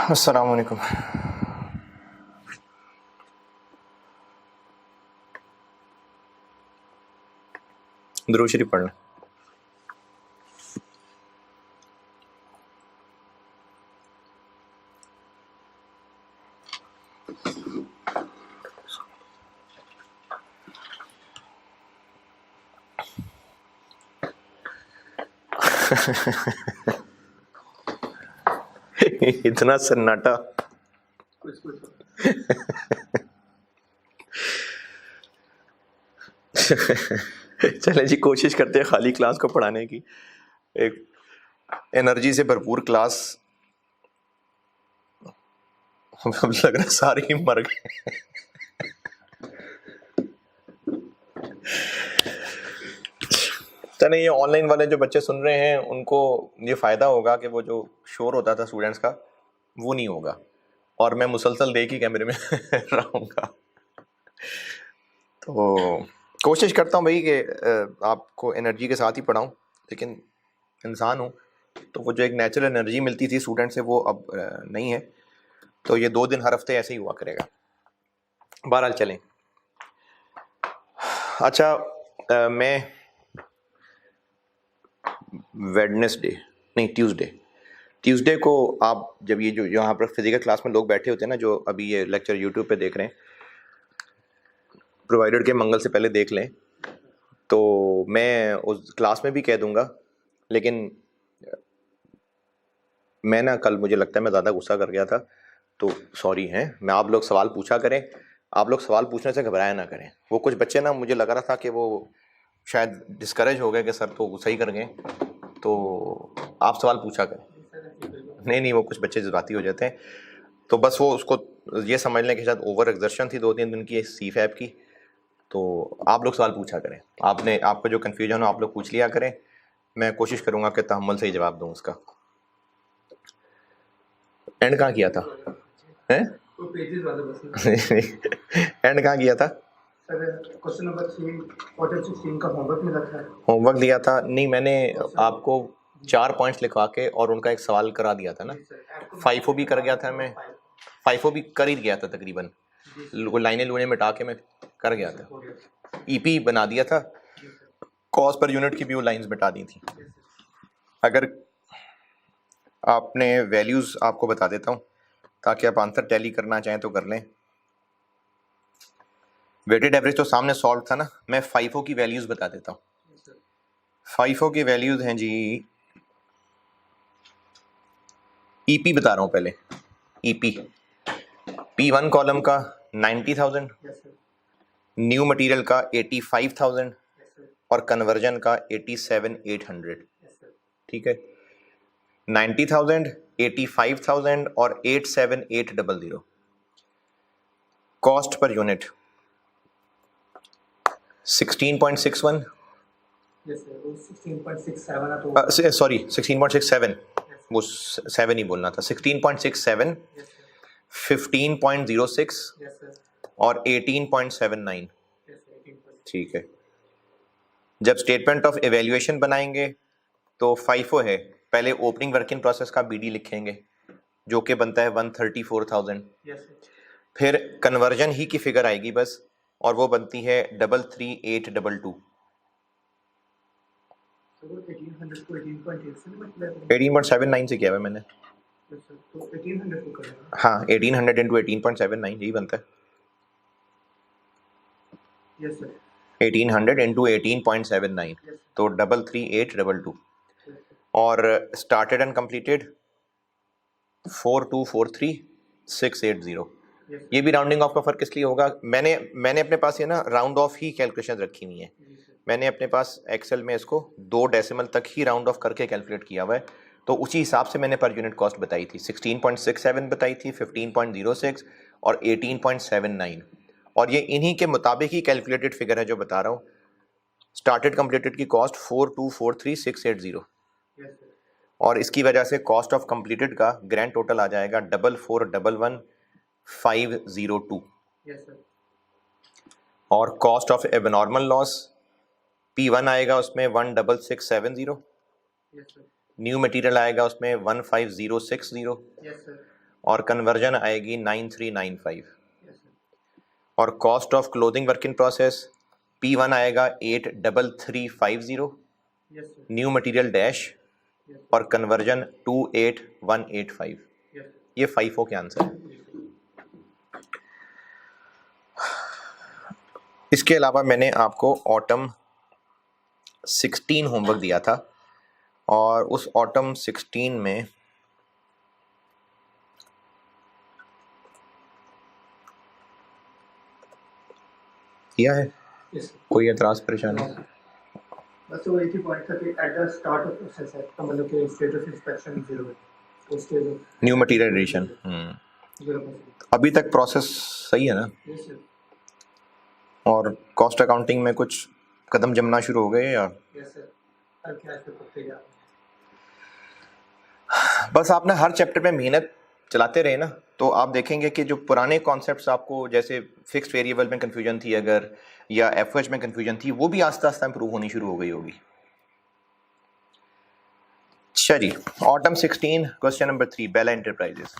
अस्सलाम वालेकुम। दुरूद शरीफ पढ़ लें। इतना सन्नाटा। चले जी, कोशिश करते हैं खाली क्लास को पढ़ाने की, एक एनर्जी से भरपूर क्लास। अब लग रहा है सारे ही मर गए। चले, ये ऑनलाइन वाले जो बच्चे सुन रहे हैं उनको ये फ़ायदा होगा कि वो जो शोर होता था स्टूडेंट्स का वो नहीं होगा, और मैं मुसलसल देख ही कैमरे में रहूँगा। तो कोशिश करता हूँ भाई कि आपको एनर्जी के साथ ही पढ़ाऊँ, लेकिन इंसान हूँ तो वो जो एक नेचुरल एनर्जी मिलती थी स्टूडेंट से वो अब नहीं है। तो ये 2 दिन हर हफ्ते ऐसे ही हुआ करेगा। बहरहाल चलें। अच्छा, मैं वेडनेसडे नहीं ट्यूसडे को, आप जब ये जो यहाँ पर फिजिकल क्लास में लोग बैठे होते हैं ना, जो अभी ये लेक्चर यूट्यूब पे देख रहे हैं, प्रोवाइडेड के मंगल से पहले देख लें, तो मैं उस क्लास में भी कह दूंगा। लेकिन मैं ना कल, मुझे लगता है मैं ज़्यादा गुस्सा कर गया था, तो सॉरी हैं। मैं, आप लोग सवाल पूछा करें, आप लोग सवाल पूछने से घबराया ना करें। वो कुछ बच्चे ना, मुझे लग रहा था कि वो शायद डिस्करेज हो गए कि सर तो सही कर गए, तो आप सवाल पूछा करें। नहीं, वो कुछ बच्चे जज्बाती हो जाते हैं, तो बस वो उसको ये समझ लें कि शायद ओवर एक्सर्शन थी 2-3 दिन की सी फैप की। तो आप लोग सवाल पूछा करें, आपका जो कन्फ्यूजन हो आप लोग पूछ लिया करें। मैं कोशिश करूँगा कि तहम्मुल से ही जवाब दूँ उसका। एंड कहाँ किया था? हैं? एंड कहाँ किया था? क्वेश्चन नंबर 3 का होमवर्क मिला था। होमवर्क दिया था? नहीं, मैंने आपको 4 पॉइंट्स लिखवा के और उनका एक सवाल करा दिया था ना। फाइफो भी कर गया था मैं, फाइफो भी कर ही गया था तकरीबन, लाइनें लूने मिटा के मैं कर गया था। ईपी बना दिया था, कॉस्ट पर यूनिट की भी वो लाइंस मिटा दी थी। अगर आपने वैल्यूज़ आपको बता देता हूँ ताकि आप आंसर टैली करना चाहें तो कर लें। वेटेड एवरेज तो सामने सॉल्व था ना, मैं फाइफो की वैल्यूज़ बता देता हूँ। फाइफो की वैल्यूज़ हैं जी, ईपी बता रहा हूँ पहले। ईपी P1 कॉलम का 90,000, न्यू मटेरियल का 85,000 और कन्वर्जन का 87,800। ठीक है, 90,000, 85,000 और 87,800। कॉस्ट पर यूनिट 16.61, सॉरी 16.67, वो 7 ही बोलना था। 16.67, 15.06 और 18.79। ठीक है, जब स्टेटमेंट ऑफ एवेल्युएशन बनाएंगे तो फाइफो है, पहले ओपनिंग वर्क इन प्रोसेस का बीडी लिखेंगे जो कि बनता है 134,000। फिर कन्वर्जन ही की फिगर आएगी बस, और वो बनती है 33,822। 18.79 से किया है मैंने। हाँ, 1800 इंटू 18.79 यही बनता है। 1800 इंटू 18.79 तो 33,822। और स्टार्टेड एंड कंप्लीटेड 4243,680। ये भी राउंडिंग ऑफ का फर्क इसलिए होगा, मैंने अपने पास ये ना राउंड ऑफ ही कैलकुलेशन रखी हुई है। मैंने अपने पास एक्सेल में इसको 2 डेसिमल तक ही राउंड ऑफ करके कैलकुलेट किया हुआ है, तो उसी हिसाब से मैंने पर यूनिट कॉस्ट बताई थी। 16.67 बताई थी, 15.06 और 18.79, और ये इन्हीं के मुताबिक ही कैलकुलेटेड फिगर है जो बता रहा हूँ। स्टार्टेड कंप्लीटेड की कॉस्ट 4243,680, और इसकी वजह से कॉस्ट ऑफ कंप्लीटेड का ग्रैंड टोटल आ जाएगा 4411,502। और cost of abnormal loss P1 आएगा उसमें 16670, न्यू मटेरियल आएगा उसमें 15060, और कन्वर्जन आएगी 9395 Yes, sir. और cost of closing work in process P1 आएगा 83350 Yes, sir. New material dash Yes, और कन्वर्जन 28185। yes, sir. ये 5 के आंसर है। Yes, sir. इसके अलावा मैंने आपको ऑटम 16 होमवर्क दिया था और उस ऑटम 16 में किया है। Yes, sir. कोई एतराज परेशानी? No, sir. बस वो एक ही पॉइंट था कि at the start of process है तो मतलब कि स्टेट ऑफ इंस्पेक्शन 0 है तो stage of new material addition 0%। अभी तक प्रोसेस सही है ना? Yes sir. और कॉस्ट अकाउंटिंग में कुछ कदम जमना शुरू हो गए या यस सर, कल क्या पे पक्के जा बस आपने हर चैप्टर में मेहनत चलाते रहे ना तो आप देखेंगे कि जो पुराने कॉन्सेप्ट्स आपको जैसे फिक्स्ड वेरिएबल में कंफ्यूजन थी अगर या एफओएच में कंफ्यूजन थी वो भी आस्ते आस्ते इंप्रूव होनी शुरू हो गई होगी। चलिए ऑटम 16 क्वेश्चन नंबर 3 बेला एंटरप्राइजेस।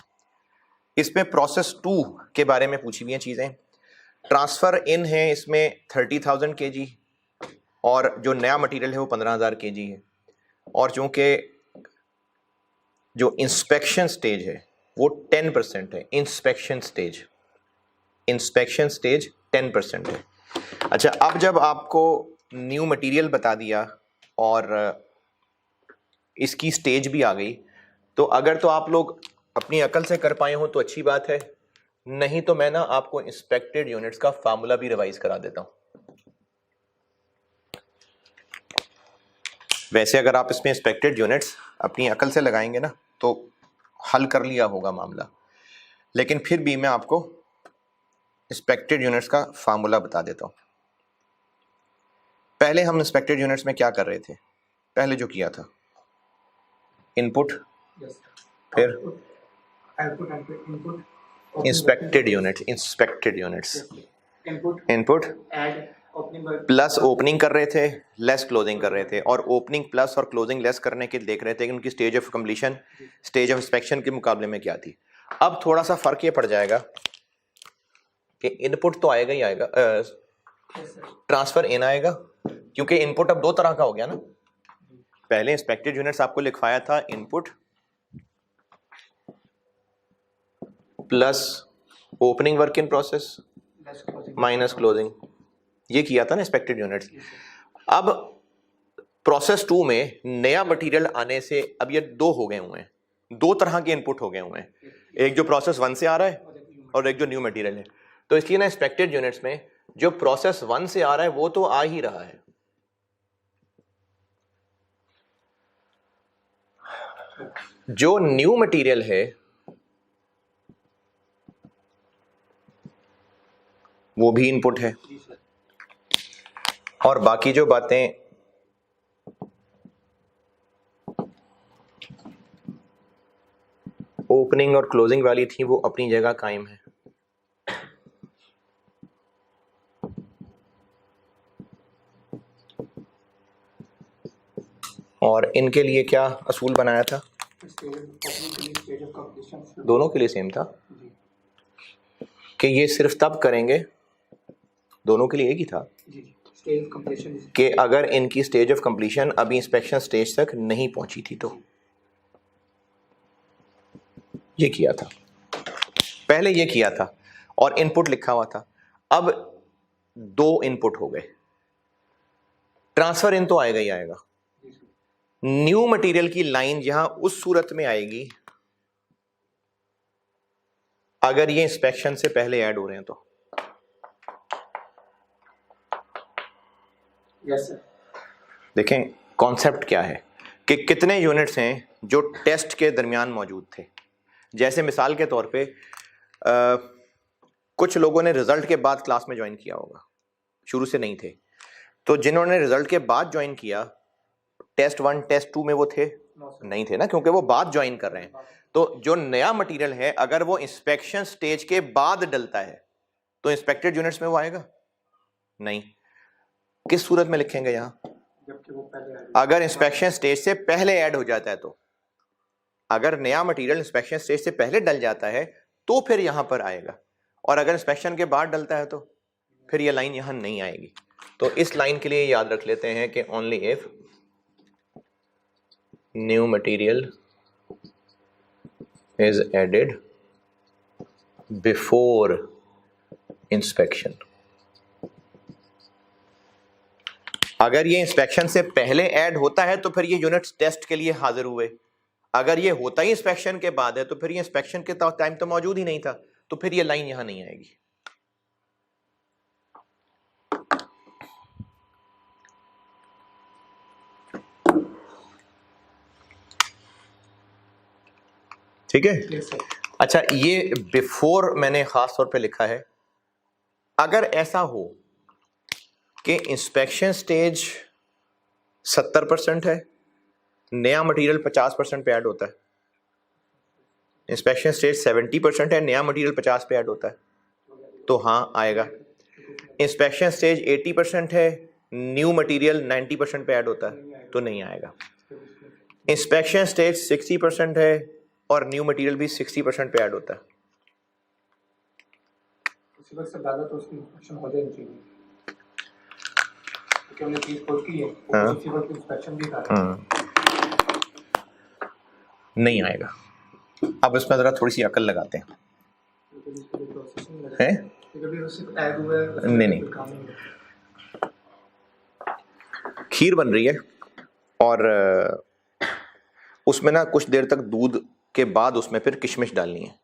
इसमें प्रोसेस 2 के बारे में पूछी हुई हैं चीजें। ट्रांसफर इन है इसमें 30,000 kg और जो नया मटेरियल है वो 15,000 kg है और चूंकि जो इंस्पेक्शन स्टेज है वो 10% है। इंस्पेक्शन स्टेज 10% है। अच्छा अब जब आपको न्यू मटेरियल बता दिया और इसकी स्टेज भी आ गई तो अगर तो आप लोग अपनी अकल से कर पाए हो तो अच्छी बात है, नहीं तो मैं ना आपको इंस्पेक्टेड यूनिट्स का फार्मूला भी रिवाइज करा देता हूं। वैसे अगर आप इसमें इंस्पेक्टेड यूनिट्स अपनी अकल से लगाएंगे ना तो हल कर लिया होगा मामला, लेकिन फिर भी मैं आपको इंस्पेक्टेड यूनिट्स का फार्मूला बता देता हूं। पहले हम इंस्पेक्टेड यूनिट्स में क्या कर रहे थे? पहले जो किया था इनपुट, फिर inspected units input plus opening कर रहे थे, लेस क्लोजिंग कर रहे थे और ओपनिंग प्लस और क्लोजिंग लेस करने के देख रहे थे कि उनकी stage of completion stage of inspection के मुकाबले में क्या थी। अब थोड़ा सा फर्क ये पड़ जाएगा कि इनपुट तो आएगा ही आएगा, ट्रांसफर इन आएगा क्योंकि इनपुट अब दो तरह का हो गया ना। पहले इंस्पेक्टेड यूनिट्स आपको लिखवाया था input plus opening work in process minus closing, ये किया था ना इंस्पेक्टेड यूनिट्स। अब प्रोसेस 2 में नया मटेरियल आने से अब ये दो हो गए हुए हैं, दो तरह के इनपुट हो गए हुए हैं, एक जो प्रोसेस 1 से आ रहा है और एक जो न्यू मटेरियल है। तो इसलिए ना इंस्पेक्टेड यूनिट्स में जो प्रोसेस 1 से आ रहा है वो तो आ ही रहा है, जो न्यू मटेरियल है वो भी इनपुट है और बाकी जो बातें ओपनिंग और क्लोजिंग वाली थी वो अपनी जगह कायम है। और इनके लिए क्या असूल बनाया था? दोनों के लिए सेम था कि ये सिर्फ तब करेंगे, दोनों के लिए एक ही था कि अगर इनकी स्टेज ऑफ कंप्लीशन अभी इंस्पेक्शन स्टेज तक नहीं पहुंची थी तो ये किया था, पहले ये किया था और इनपुट लिखा हुआ था। अब दो इनपुट हो गए, ट्रांसफर इन तो आएगा ही आएगा। न्यू मटेरियल की लाइन यहां उस सूरत में आएगी अगर ये इंस्पेक्शन से पहले ऐड हो रहे हैं तो। Yes sir. देखें कॉन्सेप्ट क्या है कि कितने यूनिट्स हैं जो टेस्ट के दरमियान मौजूद थे। जैसे मिसाल के तौर पे कुछ लोगों ने रिजल्ट के बाद क्लास में ज्वाइन किया होगा, शुरू से नहीं थे, तो जिन्होंने रिजल्ट के बाद ज्वाइन किया टेस्ट 1 टेस्ट 2 में वो थे नहीं थे ना, क्योंकि वो बाद ज्वाइन कर रहे हैं। तो जो नया मटेरियल है अगर वो इंस्पेक्शन स्टेज के बाद डलता है तो इंस्पेक्टेड यूनिट्स में वो आएगा नहीं। किस सूरत में लिखेंगे यहां? अगर इंस्पेक्शन स्टेज से पहले ऐड हो जाता है तो अगर नया मटेरियल इंस्पेक्शन स्टेज से पहले डल जाता है तो फिर यहां पर आएगा, और अगर इंस्पेक्शन के बाद डलता है तो फिर ये लाइन यहां नहीं आएगी। तो इस लाइन के लिए याद रख लेते हैं कि only if new material is added before inspection. अगर ये इंस्पेक्शन से पहले ऐड होता है तो फिर ये यूनिट्स टेस्ट के लिए हाजिर हुए। अगर ये होता ही इंस्पेक्शन के बाद है तो फिर ये इंस्पेक्शन के टाइम तो मौजूद ही नहीं था, तो फिर ये लाइन यहां नहीं आएगी। ठीक है। अच्छा, ये बिफोर मैंने खास तौर पे लिखा है। अगर ऐसा हो कि इंस्पेक्शन स्टेज 70% है, नया मटेरियल 50% पे ऐड होता है, इंस्पेक्शन स्टेज 70% है, नया मटेरियल 50 पे ऐड होता है, तो हाँ आएगा। इंस्पेक्शन स्टेज 80% है, न्यू मटेरियल 90% पे ऐड होता है, तो नहीं आएगा। इंस्पेक्शन स्टेज 60% है और न्यू मटेरियल भी 60% पे ऐड होता है, उसी वक्त से ज़्यादा तो उसकी इंस्पेक्शन हो जानी चाहिए, क्योंकि हमने चीज़ खोज की है, हाँ। उसी वक्त इंस्पेक्शन भी कर रहे हैं। नहीं आएगा। अब इसमें जरा थोड़ी सी अकल लगाते हैं। हैं? नहीं, खीर बन रही है और उसमें ना कुछ देर तक दूध के बाद उसमें फिर किशमिश डालनी है।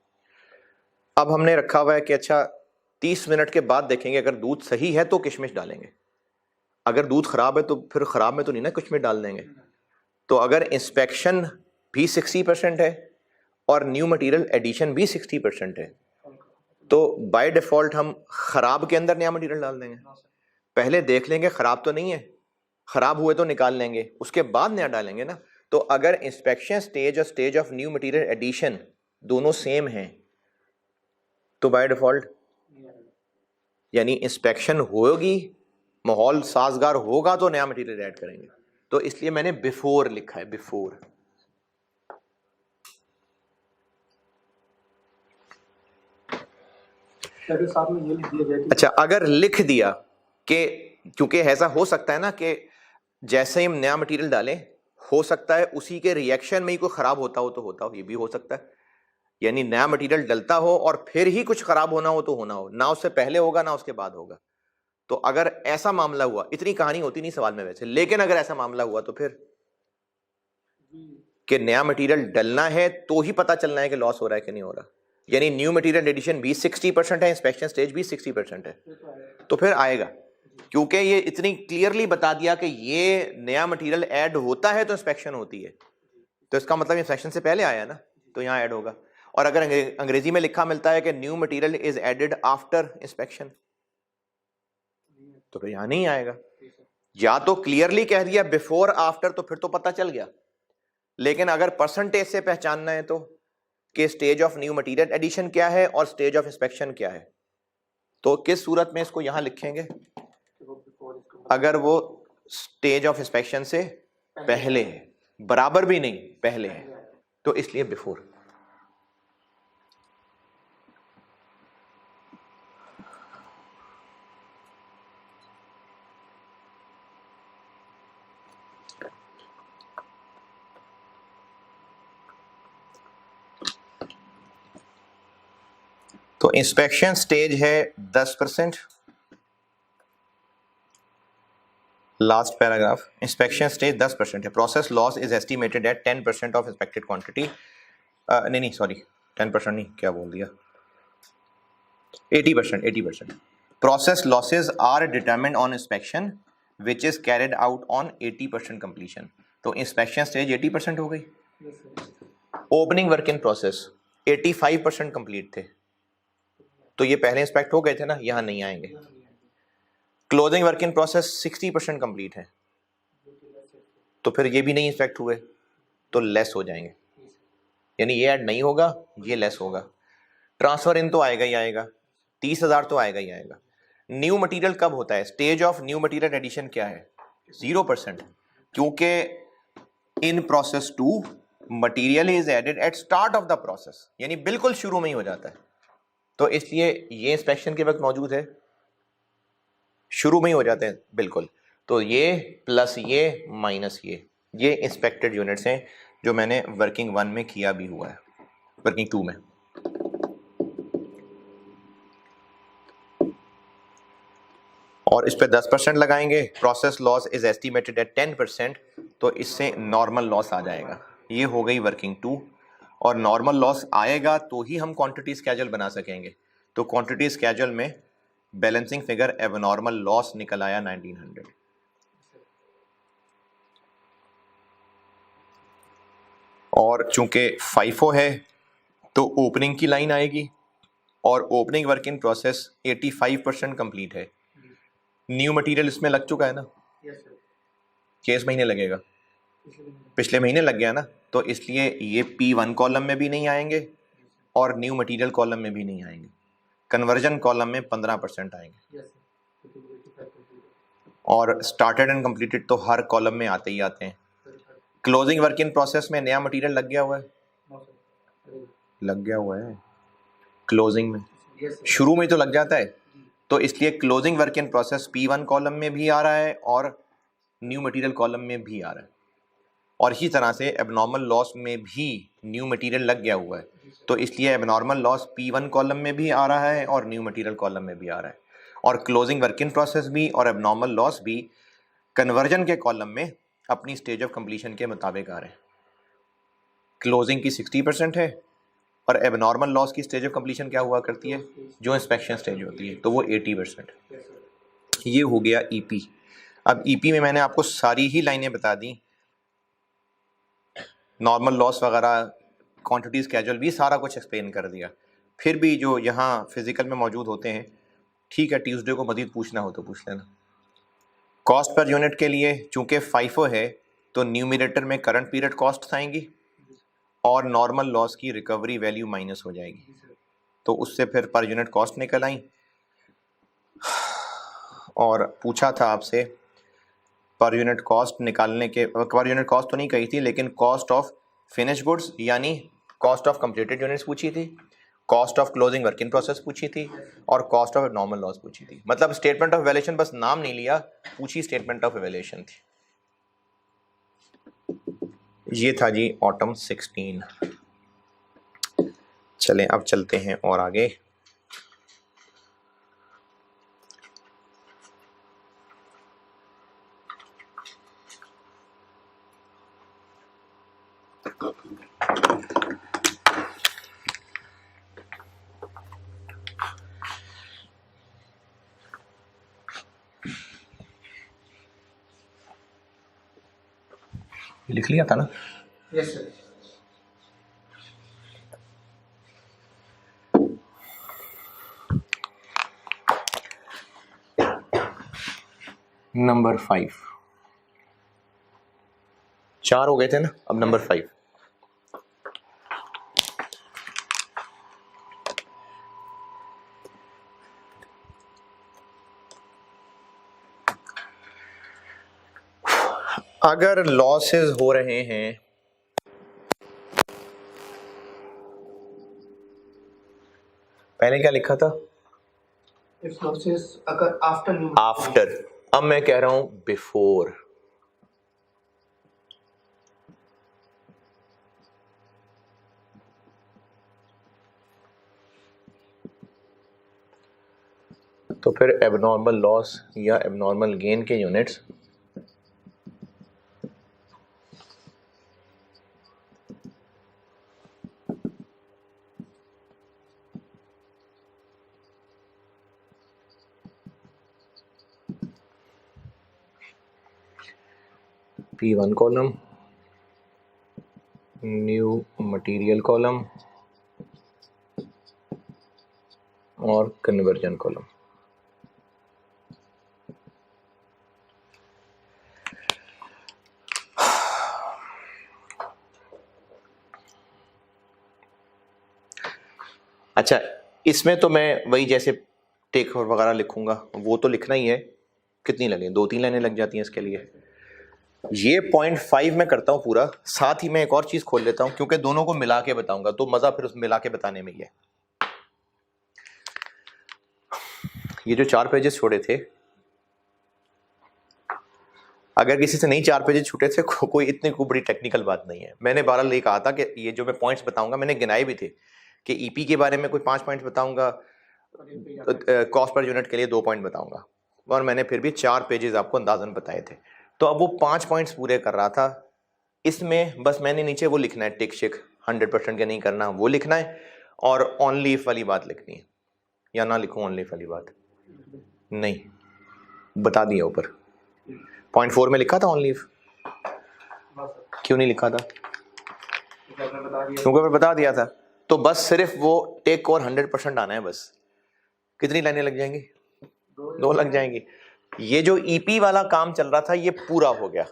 अब हमने रखा हुआ है कि अच्छा 30 मिनट के बाद देखेंगे, अगर दूध सही है तो किशमिश डालेंगे, अगर दूध खराब है तो फिर खराब में तो नहीं ना किशमिश डाल देंगे। तो अगर इंस्पेक्शन भी 60% है और न्यू मटेरियल एडिशन भी 60% है, तो बाय डिफॉल्ट हम खराब के अंदर नया मटेरियल डाल देंगे। पहले देख लेंगे खराब तो नहीं है, खराब हुए तो निकाल लेंगे, उसके बाद नया डालेंगे ना। तो अगर इंस्पेक्शन स्टेज और stage of new material addition दोनों सेम हैं तो बाय डिफॉल्ट, यानी इंस्पेक्शन होगी, माहौल साजगार होगा तो नया मटेरियल ऐड करेंगे। तो इसलिए मैंने बिफोर लिखा है, बिफोर। अच्छा, अगर लिख दिया कि, क्योंकि ऐसा हो सकता है ना कि जैसे ही हम नया मटेरियल डालें, हो सकता है उसी के रिएक्शन में ही कोई खराब होता हो, तो होता हो, ये भी हो सकता है। यानी नया मटेरियल डलता हो और फिर ही कुछ खराब होना हो तो होना हो, ना उससे पहले होगा ना उसके बाद होगा। तो अगर ऐसा मामला हुआ, इतनी कहानी होती नहीं सवाल में वैसे, लेकिन अगर ऐसा मामला हुआ तो फिर कि नया मटेरियल डलना है तो ही पता चलना है कि लॉस हो रहा है कि नहीं हो रहा। यानी न्यू मटेरियल एडिशन भी 60% है, इंस्पेक्शन स्टेज भी 60% है, तो फिर आएगा, क्योंकि ये इतनी क्लियरली बता दिया कि ये नया मटेरियल ऐड होता है तो इंस्पेक्शन होती है, तो इसका मतलब इंस्पेक्शन से पहले आया ना, तो यहाँ ऐड होगा। और अगर अंग्रेजी में लिखा मिलता है कि new material is added after inspection, तो फिर यहाँ नहीं आएगा। या तो क्लियरली कह दिया बिफोर आफ्टर, तो फिर तो पता चल गया। लेकिन अगर परसेंटेज से पहचानना है तो कि stage of new material addition क्या है और स्टेज ऑफ इंस्पेक्शन क्या है, तो किस सूरत में इसको यहां लिखेंगे? अगर वो स्टेज ऑफ इंस्पेक्शन से पहले है, बराबर भी नहीं, पहले है, तो इसलिए बिफोर। तो इंस्पेक्शन स्टेज है 10%, लास्ट पैराग्राफ, इंस्पेक्शन स्टेज 10% है, process loss is estimated at 10% of inspected quantity. नहीं सॉरी, 10% नहीं, क्या बोल दिया, 80%। Process losses are determined on inspection which is carried out on 80% completion. तो इंस्पेक्शन स्टेज 80% हो गई। Opening work in process 85% complete थे, तो ये पहले इंस्पेक्ट हो गए थे ना, यहां नहीं आएंगे। Closing work in process 60% complete है, तो फिर ये भी नहीं इंस्पेक्ट हुए, तो लेस हो जाएंगे, यानी ये ऐड नहीं होगा, ये लेस होगा। ट्रांसफर इन तो आएगा ही आएगा, 30,000 तो आएगा ही आएगा। न्यू मटेरियल कब होता है? Stage of new material addition क्या है? 0%, क्योंकि in process 2 material is added at start of the process, यानी बिल्कुल शुरू में ही हो जाता है, तो इसलिए ये इंस्पेक्शन के वक्त मौजूद है, शुरू में ही हो जाते हैं बिल्कुल। तो ये प्लस ये माइनस ये इंस्पेक्टेड यूनिट्स हैं जो मैंने वर्किंग 1 में किया भी हुआ है, वर्किंग 2 में। और इस पे 10% लगाएंगे, process loss is estimated at 10%, तो इससे नॉर्मल लॉस आ जाएगा। ये हो गई वर्किंग 2, और नॉर्मल लॉस आएगा तो ही हम क्वांटिटी स्केड्यूल बना सकेंगे। तो क्वांटिटी स्केड्यूल में बैलेंसिंग फिगर एबनॉर्मल लॉस निकल आया 1900। और चूंकि फाइफो है तो ओपनिंग की लाइन आएगी, और opening work in process 85% complete है। न्यू मटेरियल इसमें लग चुका है ना, किस महीने लगेगा, पिछले महीने लग गया ना, तो इसलिए ये P1 कॉलम में भी नहीं आएंगे और न्यू मटेरियल कॉलम में भी नहीं आएंगे। कन्वर्जन कॉलम में 15% आएंगे, और स्टार्टेड एंड कंप्लीटेड तो हर कॉलम में आते ही आते हैं। क्लोजिंग वर्क इन प्रोसेस में नया मटेरियल लग गया हुआ है, लग गया हुआ है क्लोजिंग में, शुरू में तो लग जाता है, तो इसलिए closing work in process P1 column में भी आ रहा है और न्यू मटेरियल कॉलम में भी आ रहा है। और इसी तरह से एबनॉर्मल लॉस में भी न्यू मटेरियल लग गया हुआ है, तो इसलिए एबनॉर्मल लॉस P1 कॉलम में भी आ रहा है और न्यू मटेरियल कॉलम में भी आ रहा है। और क्लोजिंग वर्क इन प्रोसेस भी और एबनॉर्मल लॉस भी कन्वर्जन के कॉलम में अपनी स्टेज ऑफ कंप्लीशन के मुताबिक आ रहे हैं। क्लोजिंग की 60% है, और एबनॉर्मल लॉस की स्टेज ऑफ कंप्लीशन क्या हुआ करती है, जो इंस्पेक्शन स्टेज होती है, तो वो 80%। ये हो गया ईपी। अब ईपी में मैंने आपको सारी ही लाइनें बता दी, नॉर्मल लॉस वगैरह, क्वांटिटी स्केड्यूल भी सारा कुछ एक्सप्लेन कर दिया। फिर भी जो यहाँ फिजिकल में मौजूद होते हैं, ठीक है, ट्यूसडे को मजीद पूछना हो तो पूछ लेना। कॉस्ट पर यूनिट के लिए चूंकि फाइफो है तो न्यूमरेटर में करंट पीरियड कॉस्ट आएंगी और नॉर्मल लॉस की रिकवरी वैल्यू माइनस हो जाएगी, तो उससे फिर पर यूनिट कॉस्ट निकल आई। और पूछा था आपसे पर यूनिट कॉस्ट निकालने के, पर यूनिट कॉस्ट तो नहीं कही थी, लेकिन कॉस्ट ऑफ फिनिश गुड्स यानी कॉस्ट ऑफ कंप्लीटेड यूनिट्स पूछी थी, cost of closing work in process पूछी थी, और कॉस्ट ऑफ नॉर्मल लॉस पूछी थी। मतलब स्टेटमेंट ऑफ इवैल्यूएशन, बस नाम नहीं लिया, पूछी स्टेटमेंट ऑफ इवैल्यूएशन थी। ये था जी ऑटम 16। चलें अब चलते हैं और आगे। लिख लिया था ना? Yes sir. नंबर 5, 4 हो गए थे ना, अब नंबर 5। अगर लॉसेस हो रहे हैं, पहले क्या लिखा था, इफ लॉसेस अगर आफ्टर, आफ्टर, अब मैं कह रहा हूं बिफोर। तो फिर एबनॉर्मल लॉस या एबनॉर्मल गेन के units P1 column, new material column और कन्वर्जन कॉलम। अच्छा, इसमें तो मैं वही जैसे टेक वगैरह लिखूंगा वो तो लिखना ही है, कितनी लगे, 2-3 लाइनें लग जाती हैं इसके लिए। ये 0.5 में करता हूँ पूरा, साथ ही मैं एक और चीज खोल लेता हूँ क्योंकि दोनों को मिला के बताऊंगा तो मजा फिर उस मिला के बताने में ही है। ये जो 4 पेजेस छोड़े थे, अगर किसी से नहीं 4 पेजेस छूटे थे कोई इतनी कोई बड़ी टेक्निकल बात नहीं है। मैंने 12 कहा था कि ये जो मैं पॉइंट्स बताऊंगा मैंने गिनाए भी थे कि ईपी के बारे में कोई 5 पॉइंट्स बताऊंगा, कॉस्ट पर यूनिट के लिए 2 पॉइंट बताऊंगा, और मैंने फिर भी 4 पेजेस आपको अंदाजन बताए थे। तो अब वो 5 पॉइंट्स पूरे कर रहा था, इसमें बस मैंने नीचे वो लिखना है टिक शिक, 100% के नहीं करना वो लिखना है, और ऑनली इफ वाली बात लिखनी है, या ना लिखूं ऑनली इफ वाली बात, नहीं बता दिया ऊपर। 0.4 में लिखा था ऑनली इफ, क्यों नहीं लिखा था? क्योंकि मैं बता दिया था। तो बस सिर्फ वो टेक और 100% आना है बस। कितनी लाइनें लग जाएंगी? 2 लग जाएंगी। ये जो ईपी वाला काम चल रहा था ये पूरा हो गया।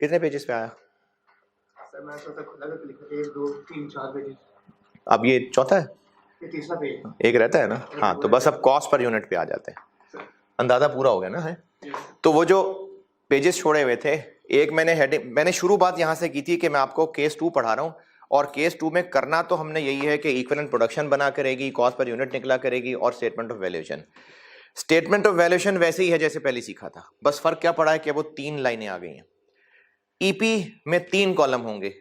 कितने पेजेस पे आया? सर मैं तो खुला करके लिखा था 1 2 3 4 पेज। अब ये चौथा है, ये तीसरा पेज एक रहता है ना। हाँ तो बस अब कॉस्ट पर यूनिट पे आ जाते हैं, अंदाजा पूरा हो गया ना है। तो वो जो पेजेस छोड़े हुए थे, एक मैंने हेडिंग, मैंने शुरू बात यहां से की थी कि मैं आपको केस 2 पढ़ा रहा हूं, और केस 2 में करना तो हमने यही है कि इक्विवेलेंट प्रोडक्शन बना करेगी, कॉस्ट पर यूनिट निकला करेगी, और statement of valuation. Statement of valuation वैसे ही है जैसे पहले सीखा था, बस फर्क क्या पड़ा है कि वो 3 लाइनें आ गई हैं। ईपी में 3 कॉलम होंगे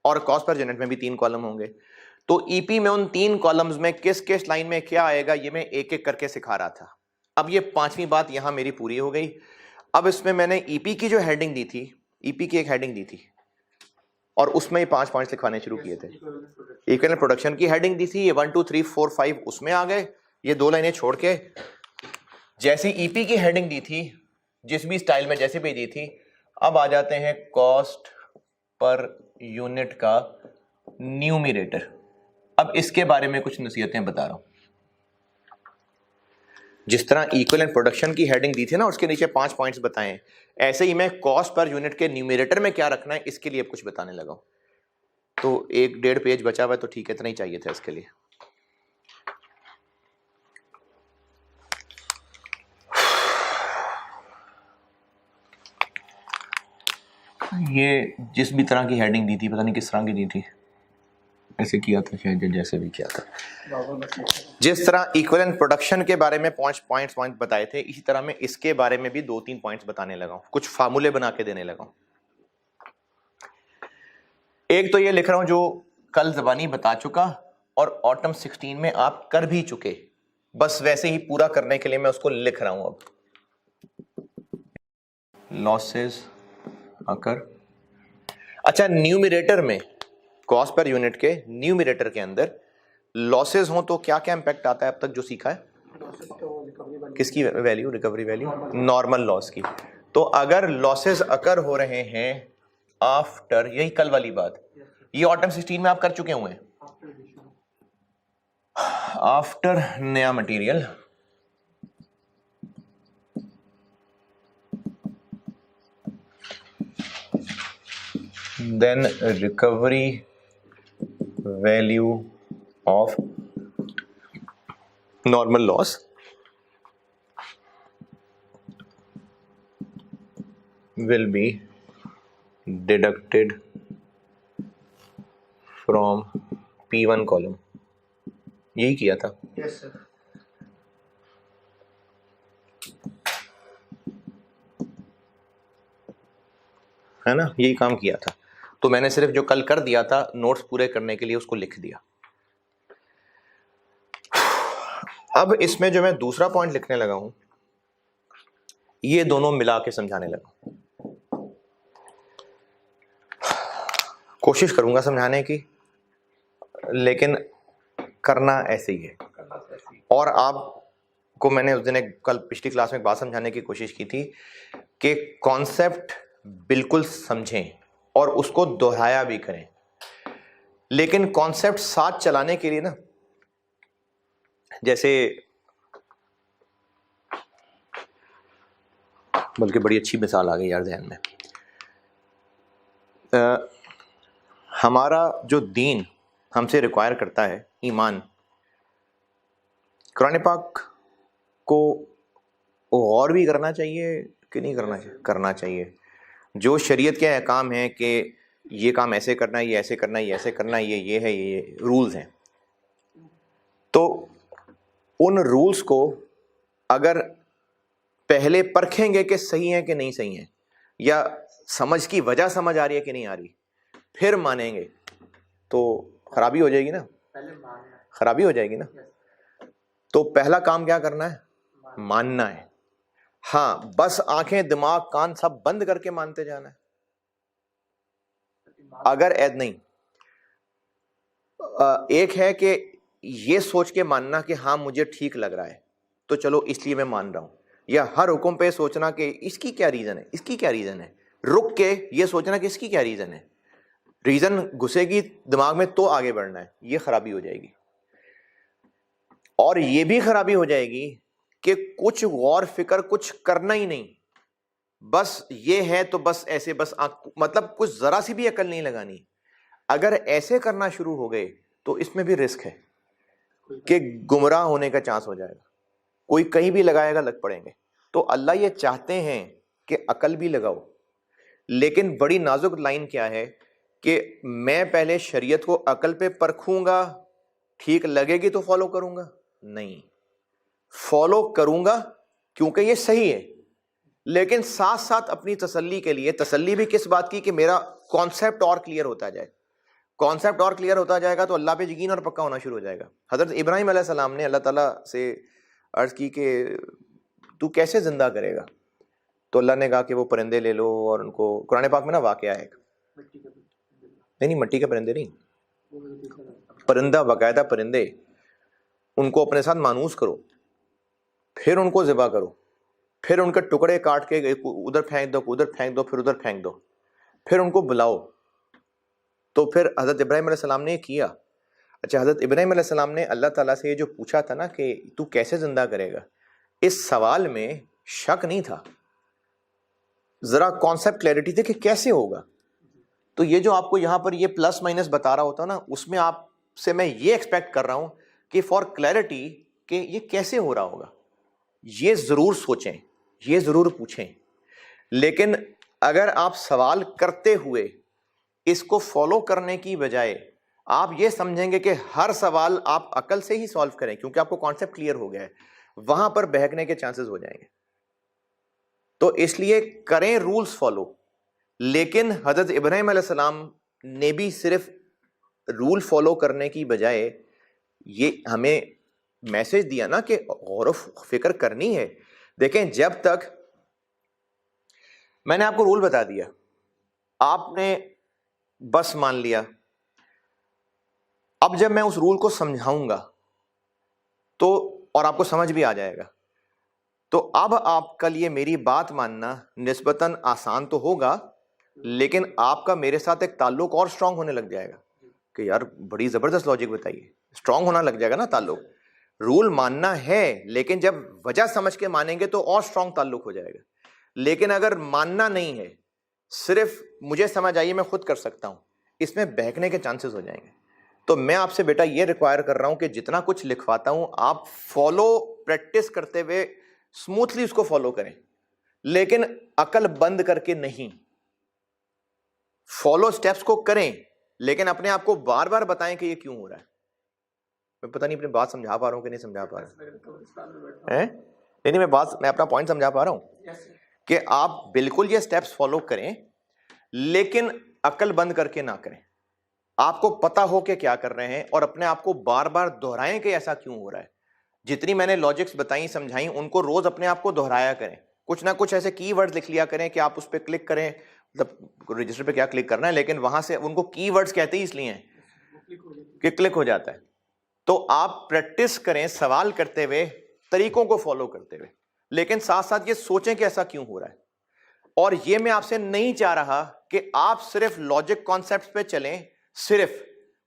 और कॉस्ट पर यूनिट में भी 3 कॉलम होंगे। तो ईपी में उन 3 कॉलम्स में किस किस लाइन में क्या आएगा ये मैं एक एक करके सिखा रहा था। अब ये 5वीं बात यहां मेरी पूरी हो गई। अब इसमें मैंने ईपी की जो हेडिंग दी थी, ईपी की एक हेडिंग दी थी और उसमें ही 5 पॉइंट्स लिखवाने शुरू किए थे। इक्विवेलेंट प्रोडक्शन की हेडिंग दी थी, ये 1 2 3 4 5 उसमें आ गए। ये 2 लाइनें छोड़ के जैसी ईपी की हेडिंग दी थी, जिस भी स्टाइल में जैसे भी दी थी, अब आ जाते हैं कॉस्ट पर यूनिट का न्यूमरेटर। अब इसके बारे में कुछ नसीहतें बता रहा हूं। जिस तरह इक्विवेलेंट प्रोडक्शन की हेडिंग दी थी ना, उसके नीचे 5 पॉइंट्स बताएं, ऐसे ही मैं कॉस्ट पर यूनिट के न्यूमरेटर में क्या रखना है इसके लिए अब कुछ बताने लगा हूं। तो 1.5 पेज बचा हुआ है, तो ठीक है, इतना ही चाहिए था इसके लिए। ये जिस भी तरह की हेडिंग दी थी, पता नहीं किस तरह की दी थी, ऐसे किया था शायद, जैसे भी किया था। जिस तरह इक्विवेलेंट प्रोडक्शन के बारे में 5 पॉइंट्स बताए थे, इसी तरह मैं इसके बारे में भी 2-3 पॉइंट्स बताने लगा हूं, कुछ फार्मूले बना के देने लगा हूं। एक तो ये लिख रहा हूं जो कल ज़बानी बता चुका और ऑटम 16 में आप कर भी चुके, बस वैसे ही पूरा करने के लिए मैं उसको लिख रहा हूं। अब लॉसेस अकर, अच्छा न्यूमरेटर में, कॉस्ट पर यूनिट के न्यूमरेटर के अंदर लॉसेस हो तो क्या क्या इंपैक्ट आता है अब तक जो सीखा है? किसकी value? Recovery value, normal loss की। तो अगर लॉसेस अकर हो रहे हैं आफ्टर, यही कल वाली बात, ये ऑटम 16 में आप कर चुके हुए हैं, आफ्टर नया material, then recovery value of normal loss will be deducted from P1 column। यही किया था। Yes sir. है ना, यही काम किया था। तो मैंने सिर्फ जो कल कर दिया था नोट्स पूरे करने के लिए उसको लिख दिया। अब इसमें जो मैं दूसरा पॉइंट लिखने लगा हूं, ये दोनों मिला के समझाने लगा। कोशिश करूंगा समझाने की, लेकिन करना ऐसे ही है। और आपको मैंने उस दिन कल पिछली क्लास में एक बात समझाने की कोशिश की थी कि कॉन्सेप्ट बिल्कुल समझें और उसको दोहराया भी करें, लेकिन कॉन्सेप्ट साथ चलाने के लिए ना, जैसे बल्कि बड़ी अच्छी मिसाल आ गई यार ध्यान में, हमारा जो दीन हमसे रिक्वायर करता है ईमान, कुरान पाक को गौर भी करना चाहिए कि नहीं करना चाहिए? करना चाहिए। जो शरीयत के अहकाम हैं कि ये काम ऐसे करना है, ये ऐसे करना है, ये ऐसे करना है, ये है, ये रूल्स हैं, तो उन रूल्स को अगर पहले परखेंगे कि सही है कि नहीं सही है, या समझ की वजह समझ आ रही है कि नहीं आ रही, फिर मानेंगे, तो खराबी हो जाएगी ना, खराबी हो जाएगी ना। तो पहला काम क्या करना है? मानना है। हाँ, बस आंखें दिमाग कान सब बंद करके मानते जाना है। अगर ऐद नहीं, एक है कि ये सोच के मानना कि हाँ मुझे ठीक लग रहा है तो चलो इसलिए मैं मान रहा हूं, या हर हुक्म पे सोचना कि इसकी क्या रीजन है, इसकी क्या रीजन है, रुक के ये सोचना कि इसकी क्या रीजन है, रीजन घुसेगी दिमाग में तो आगे बढ़ना है, ये खराबी हो जाएगी। और ये भी खराबी हो जाएगी कि कुछ गौर फिक्र कुछ करना ही नहीं, बस ये है तो बस ऐसे, बस मतलब कुछ जरा सी भी अकल नहीं लगानी। अगर ऐसे करना शुरू हो गए तो इसमें भी रिस्क है कि गुमराह होने का चांस हो जाएगा, कोई कहीं भी लगाएगा लग पड़ेंगे। तो अल्लाह ये चाहते हैं कि अकल भी लगाओ, लेकिन बड़ी नाजुक लाइन क्या है कि मैं पहले शरीयत को अकल पे परखूंगा, ठीक लगेगी तो फॉलो करूंगा, नहीं, फॉलो करूंगा क्योंकि ये सही है, लेकिन साथ साथ अपनी तसल्ली के लिए, तसल्ली भी किस बात की कि मेरा कॉन्सेप्ट और क्लियर होता जाए, कॉन्सेप्ट और क्लियर होता जाएगा तो अल्लाह पे यकीन और पक्का होना शुरू हो जाएगा। हजरत इब्राहिम अलैहिस्सलाम ने अल्लाह ताला से अर्ज की कि तू कैसे जिंदा करेगा, तो अल्लाह ने कहा कि वो परिंदे ले लो, और उनको कुरान पाक में ना वाकया है, नहीं मट्टी के परिंदे नहीं, परिंदा, बाकायदा परिंदे, उनको अपने साथ मानूस करो, फिर उनको ज़िबा करो, फिर उनके टुकड़े काट के उधर फेंक दो, उधर फेंक दो, फिर उधर फेंक दो, फिर उनको बुलाओ। तो फिर हज़रत इब्राहिम अलैहिस्सलाम ने किया। अच्छा, हज़रत इब्राहिम अलैहिस्सलाम ने अल्लाह ताला से ये जो पूछा था ना कि तू कैसे जिंदा करेगा, इस सवाल में शक नहीं था, जरा कॉन्सेप्ट क्लैरिटी थी कि कैसे होगा। तो ये जो आपको यहाँ पर ये प्लस माइनस बता रहा होता ना, उसमें आपसे मैं ये एक्सपेक्ट कर रहा हूं कि फॉर क्लैरिटी कि ये कैसे हो रहा होगा, ये जरूर सोचें, ये जरूर पूछें। लेकिन अगर आप सवाल करते हुए इसको फॉलो करने की बजाय आप ये समझेंगे कि हर सवाल आप अकल से ही सॉल्व करें क्योंकि आपको कॉन्सेप्ट क्लियर हो गया है, वहां पर बहकने के चांसेस हो जाएंगे। तो इसलिए करें रूल्स फॉलो। लेकिन हजरत इब्राहिम अलैहिस्सलाम ने भी सिर्फ रूल फॉलो करने की बजाय ये हमें मैसेज दिया ना कि गौर फिक्र करनी है। देखें, जब तक मैंने आपको रूल बता दिया, आपने बस मान लिया, अब जब मैं उस रूल को समझाऊंगा तो और आपको समझ भी आ जाएगा, तो अब आपका लिए मेरी बात मानना निस्बतन आसान तो होगा, लेकिन आपका मेरे साथ एक ताल्लुक और स्ट्रांग होने लग जाएगा कि यार बड़ी जबरदस्त लॉजिक बताइए, स्ट्रांग होना लग जाएगा ना ताल्लुक। रूल मानना है, लेकिन जब वजह समझ के मानेंगे तो और स्ट्रांग ताल्लुक हो जाएगा। लेकिन अगर मानना नहीं है, सिर्फ मुझे समझ आइए मैं खुद कर सकता हूं, इसमें बहकने के चांसेस हो जाएंगे। तो मैं आपसे बेटा ये रिक्वायर कर रहा हूं कि जितना कुछ लिखवाता हूं आप फॉलो, प्रैक्टिस करते हुए स्मूथली उसको फॉलो करें, लेकिन अकल बंद करके नहीं। फॉलो स्टेप्स को करें, लेकिन अपने आप को बार बार बताएं कि ये क्यों हो रहा है। मैं पता नहीं अपनी बात समझा पा रहा हूं कि नहीं समझा पा रहा है? नहीं, मैं अपना पॉइंट समझा पा रहा हूं कि आप बिल्कुल ये स्टेप्स फॉलो करें, लेकिन अकल बंद करके ना करें। आपको पता हो कि क्या कर रहे हैं और अपने आप को बार बार दोहराएं कि ऐसा क्यों हो रहा है। जितनी मैंने लॉजिक्स बताई समझाई, उनको रोज अपने आप को दोहराया करें। कुछ ना कुछ ऐसे कीवर्ड्स लिख लिया करें कि आप उस पर क्लिक करें, मतलब रजिस्टर पे क्या क्लिक करना है, लेकिन वहां से उनको कीवर्ड्स कहते ही इसलिए हैं कि क्लिक हो जाता है। तो आप प्रैक्टिस करें सवाल करते हुए, तरीकों को फॉलो करते हुए, लेकिन साथ साथ ये सोचें कि ऐसा क्यों हो रहा है। और ये मैं आपसे नहीं चाह रहा कि आप सिर्फ लॉजिक कॉन्सेप्ट्स पे चलें सिर्फ,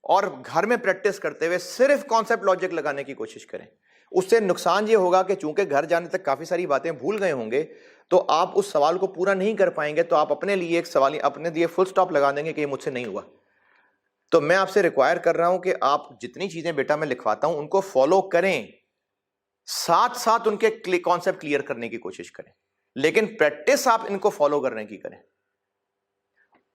और घर में प्रैक्टिस करते हुए सिर्फ कॉन्सेप्ट लॉजिक लगाने की कोशिश करें। उससे नुकसान ये होगा कि चूंकि घर जाने तक काफी सारी बातें भूल गए होंगे, तो आप उस सवाल को पूरा नहीं कर पाएंगे, तो आप अपने लिए एक सवाल, अपने लिए फुल स्टॉप लगा देंगे कि ये मुझसे नहीं हुआ। तो मैं आपसे रिक्वायर कर रहा हूं कि आप जितनी चीजें बेटा मैं लिखवाता हूं उनको फॉलो करें, साथ साथ उनके कॉन्सेप्ट क्लियर करने की कोशिश करें, लेकिन प्रैक्टिस आप इनको फॉलो करने की करें।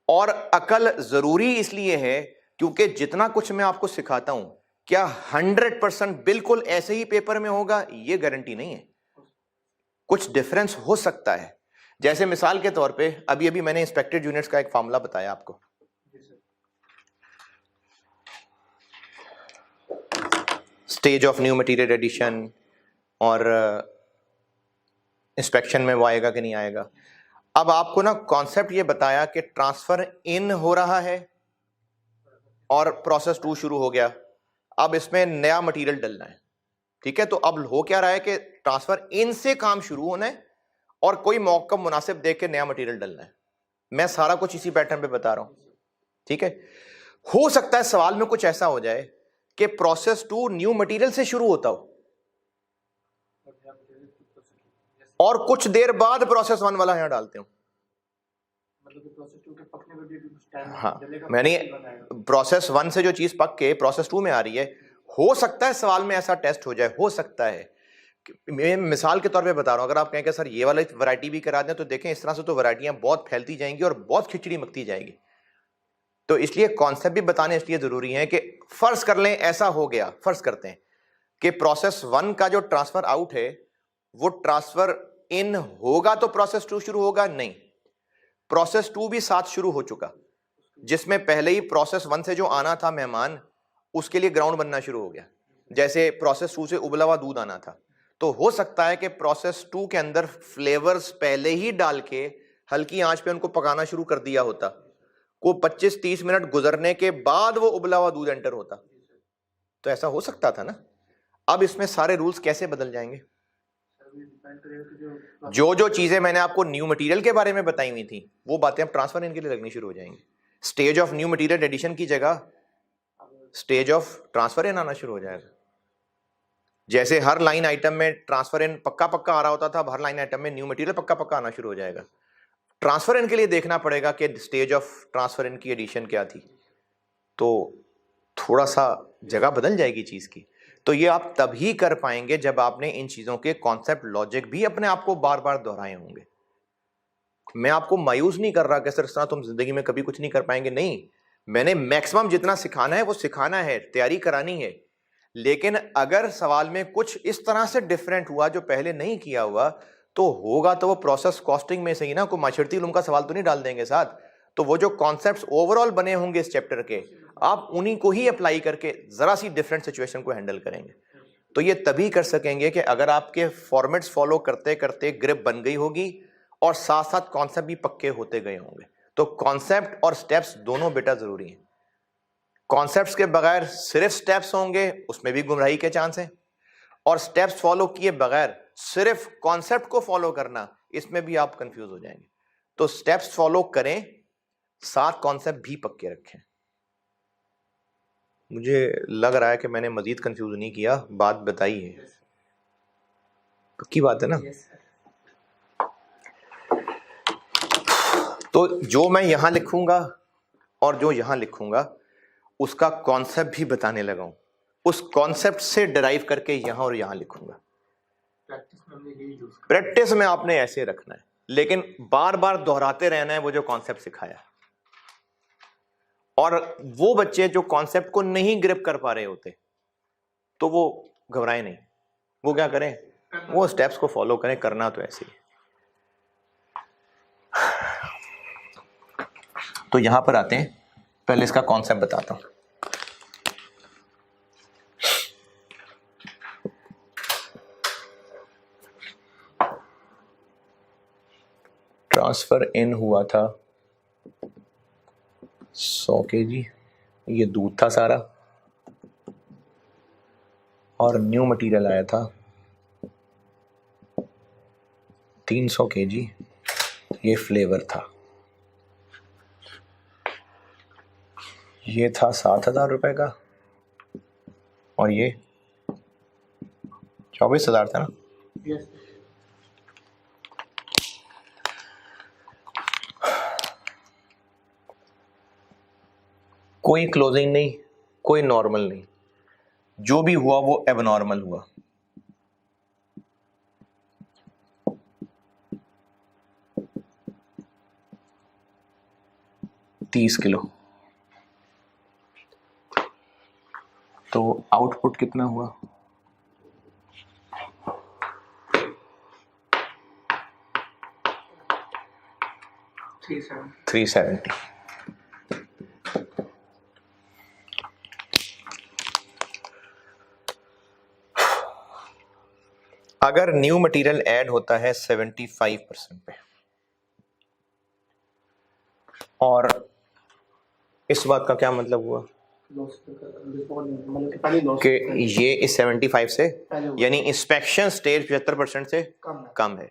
और अकल जरूरी इसलिए है क्योंकि जितना कुछ मैं आपको सिखाता हूं, क्या 100% बिल्कुल ऐसे ही पेपर में होगा, ये गारंटी नहीं है। कुछ डिफरेंस हो सकता है। जैसे मिसाल के तौर पे अभी अभी मैंने इंस्पेक्टेड यूनिट्स का एक फार्मूला बताया आपको, stage of new material addition, और इंस्पेक्शन में वो आएगा कि नहीं आएगा। अब आपको ना कॉन्सेप्ट ये बताया कि ट्रांसफर इन हो रहा है और प्रोसेस 2 शुरू हो गया। अब इसमें नया मटेरियल डलना है, ठीक है। तो अब हो क्या रहा है कि ट्रांसफर इन से काम शुरू होना है और कोई मौका मुनासिब देख के नया मटेरियल डलना है। मैं सारा कुछ इसी पैटर्न पे बता रहा हूं, ठीक है। हो सकता है सवाल में कुछ ऐसा हो जाए कि प्रोसेस 2 न्यू मटेरियल से शुरू होता हो और कुछ देर बाद प्रोसेस 1 वाला यहां डालते हो। हाँ, मैंने प्रोसेस 1 से जो चीज पक के प्रोसेस 2 में आ रही है, हो सकता है सवाल में ऐसा टेस्ट हो जाए, हो सकता है। मैं मिसाल के तौर पे बता रहा हूं, अगर आप कहें कि सर ये वाला वैरायटी भी करा दें, तो देखें इस तरह से तो वैरायटियां बहुत फैलती जाएंगी और बहुत खिचड़ी मकती जाएगी। तो इसलिए कॉन्सेप्ट भी बताने इसलिए जरूरी है कि फर्ज कर लें ऐसा हो गया, फर्ज करते हैं कि प्रोसेस 1 का जो ट्रांसफर आउट है वो ट्रांसफर इन होगा तो प्रोसेस 2 शुरू होगा, नहीं, प्रोसेस 2 भी साथ शुरू हो चुका, जिसमें पहले ही प्रोसेस 1 से जो आना था मेहमान, उसके लिए ग्राउंड बनना शुरू हो गया। जैसे प्रोसेस 2 से उबला हुआ दूध आना था, तो हो सकता है कि प्रोसेस 2 के अंदर फ्लेवर्स पहले ही डाल के हल्की आंच पे उनको पकाना शुरू कर दिया होता, को 25-30 मिनट गुजरने के बाद वो उबला हुआ दूध एंटर होता। तो ऐसा हो सकता था ना। अब इसमें सारे रूल्स कैसे बदल जाएंगे? जो जो चीजें मैंने आपको न्यू मटेरियल के बारे में बताई हुई थी, वो बातें अब ट्रांसफर इनके लिए लगनी शुरू हो जाएंगी। Stage of new material addition की जगह स्टेज ऑफ ट्रांसफर इन आना शुरू हो जाएगा। जैसे हर लाइन आइटम में ट्रांसफर इन पक्का पक्का आ रहा होता था, अब हर लाइन आइटम में न्यू मटेरियल पक्का पक्का आना शुरू हो जाएगा। ट्रांसफर इन के लिए देखना पड़ेगा कि स्टेज ऑफ ट्रांसफर इन की एडिशन क्या थी, तो थोड़ा सा जगह बदल जाएगी चीज की। तो ये आप तभी कर पाएंगे जब आपने इन चीजों के कॉन्सेप्ट लॉजिक भी अपने आप को बार बार दोहराए होंगे। मैं आपको मायूस नहीं कर रहा कि सर इस तरह तुम जिंदगी में कभी कुछ नहीं कर पाएंगे, नहीं, मैंने मैक्सिमम जितना सिखाना है वो सिखाना है, तैयारी करानी है। लेकिन अगर सवाल में कुछ इस तरह से डिफरेंट हुआ जो पहले नहीं किया हुआ, तो होगा तो वो प्रोसेस कॉस्टिंग में से ही ना, कोई माशरती इल्म का सवाल तो नहीं डाल देंगे साथ। तो वो जो कॉन्सेप्ट्स ओवरऑल बने होंगे इस चैप्टर के, आप उन्हीं को ही अप्लाई करके जरा सी डिफरेंट सिचुएशन को हैंडल करेंगे। तो ये तभी कर सकेंगे कि अगर आपके फॉर्मेट्स फॉलो करते करते ग्रिप बन गई होगी और साथ साथ कॉन्सेप्ट भी पक्के होते गए होंगे। तो कॉन्सेप्ट और स्टेप्स दोनों बेटा जरूरी हैं। कॉन्सेप्ट्स के बगैर सिर्फ स्टेप्स होंगे, उसमें भी गुमराही के चांस हैं, और स्टेप्स फॉलो किए बगैर सिर्फ कॉन्सेप्ट को फॉलो करना, इसमें भी आप कंफ्यूज हो जाएंगे। तो स्टेप्स फॉलो करें, साथ कॉन्सेप्ट भी पक्के रखें। मुझे लग रहा है कि मैंने मजीद कंफ्यूज नहीं किया, बात बताई है, पक्की बात है ना। तो जो मैं यहां लिखूंगा और जो यहां लिखूंगा उसका कॉन्सेप्ट भी बताने लगा हूं, उस कॉन्सेप्ट से डिराइव करके यहां और यहां लिखूंगा। प्रैक्टिस में आपने ऐसे रखना है, लेकिन बार बार दोहराते रहना है वो जो कॉन्सेप्ट सिखाया। और वो बच्चे जो कॉन्सेप्ट को नहीं ग्रिप कर पा रहे होते, तो वो घबराए नहीं, वो क्या करें, वो स्टेप्स को फॉलो करें, करना तो ऐसे ही। तो यहां पर आते हैं, पहले इसका कॉन्सेप्ट बताता हूं। ट्रांसफर इन हुआ था 100 kg, ये दूध था सारा, और न्यू मटेरियल आया था 300 kg, ये फ्लेवर था। ये था 7,000 रुपए का और ये 24,000 था ना। Yes. कोई क्लोजिंग नहीं, कोई नॉर्मल नहीं, जो भी हुआ वो एबनॉर्मल हुआ। 30 किलो, तो आउटपुट कितना हुआ? 370। अगर न्यू मटेरियल ऐड होता है 75% पे, और इस बात का क्या मतलब हुआ कि ये इस 75 से, यानी इंस्पेक्शन स्टेज 75% से कम है,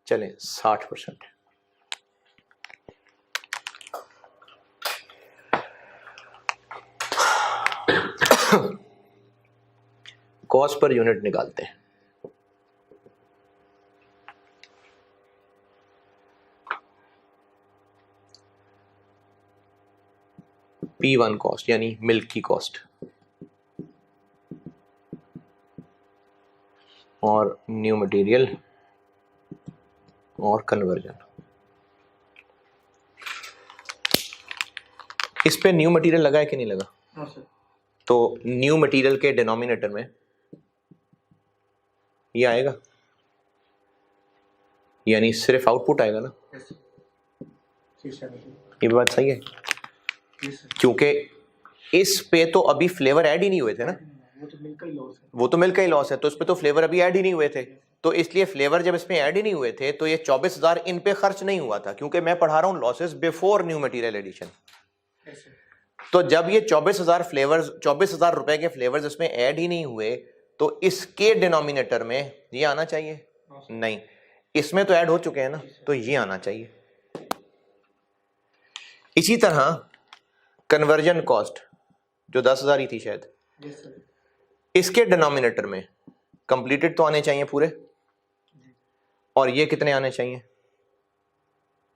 चलें 60%। कॉस्ट पर यूनिट निकालते हैं। P1 कॉस्ट यानी मिल्क की कॉस्ट, और न्यू मटेरियल और कन्वर्जन। इस पे न्यू मटेरियल लगा है कि नहीं लगा? तो न्यू मटेरियल के डिनोमिनेटर में ये आएगा, यानी सिर्फ आउटपुट आएगा ना। ये बात सही है, क्योंकि इस पे तो अभी फ्लेवर ऐड ही नहीं हुए थे ना, वो तो मिल्क का ही लॉस है, तो इस पे तो फ्लेवर अभी ऐड ही नहीं हुए थे, तो इसलिए फ्लेवर जब इसमें ऐड ही नहीं हुए थे तो ये 24,000 इन पे खर्च नहीं हुआ था, क्योंकि मैं पढ़ा रहा हूँ losses before new material addition. तो जब ये 24,000 रुपए के फ्लेवर्स इसमें ऐड ही नहीं हुए, तो इसके डिनोमिनेटर में ये आना चाहिए नहीं, इसमें तो ऐड हो चुके हैं ना, तो ये आना चाहिए। इसी तरह कन्वर्जन कॉस्ट जो 10,000 ही थी शायद, इसके डिनोमिनेटर में कंप्लीटेड तो आने चाहिए पूरे, और ये कितने आने चाहिए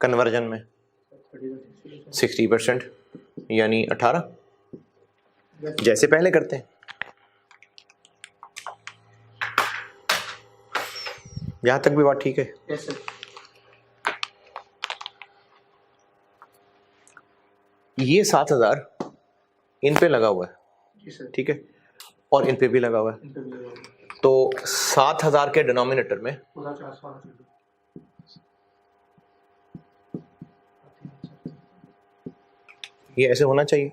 कन्वर्जन में? 60%, यानी 18, जैसे पहले करते हैं। यहां तक भी बात ठीक है? yes, ये 7,000 इन पे लगा हुआ है, ठीक है, और इन पे भी लगा हुआ है, तो 7,000 के डिनोमिनेटर में ये ऐसे होना चाहिए।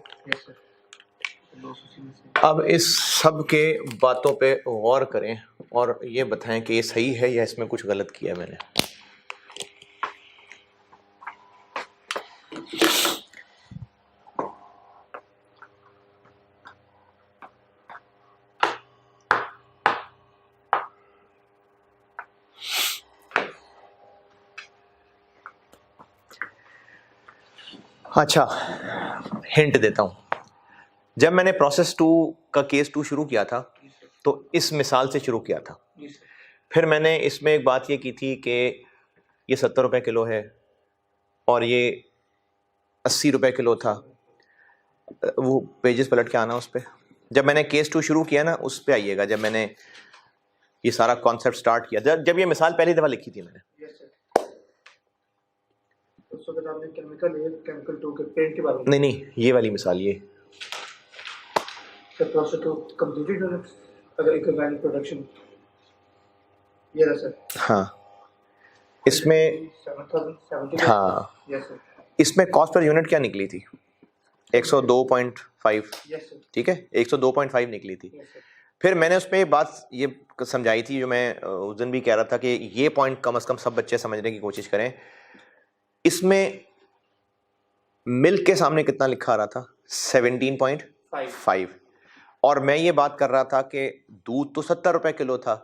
अब इस सब के बातों पे गौर करें और ये बताएं कि ये सही है या इसमें कुछ गलत किया मैंने। अच्छा, हिंट देता हूं। जब मैंने प्रोसेस 2 का केस 2 शुरू किया था तो इस मिसाल से शुरू किया था, फिर मैंने इसमें एक बात ये की थी कि ये 70 रुपए किलो है और ये 80 रुपए किलो था। वो पेजेस पलट के आना उस पर, जब मैंने केस 2 शुरू किया ना उस पर आइएगा, जब मैंने ये सारा कॉन्सेप्ट स्टार्ट किया, जब ये मिसाल पहली दफ़ा लिखी थी मैंने। केमिकल 2 के पेंट के बारे में नहीं, ये वाली मिसाल, ये प्रोसेस 2 कंप्लीटेड है अगर इक्विवेलेंट प्रोडक्शन ये रहा सर। हाँ, इसमें 7,070। हाँ, यस सर। इसमें कॉस्ट पर यूनिट क्या निकली थी? 102.5, ठीक है, 102.5 निकली थी। फिर मैंने उस पर एक बात ये समझाई थी जो मैं उस दिन भी कह रहा था कि ये पॉइंट कम से कम सब बच्चे समझने की कोशिश करें। इसमें मिल्क के सामने कितना लिखा आ रहा था? 17.5, और मैं ये बात कर रहा था कि दूध तो 70 रुपए किलो था,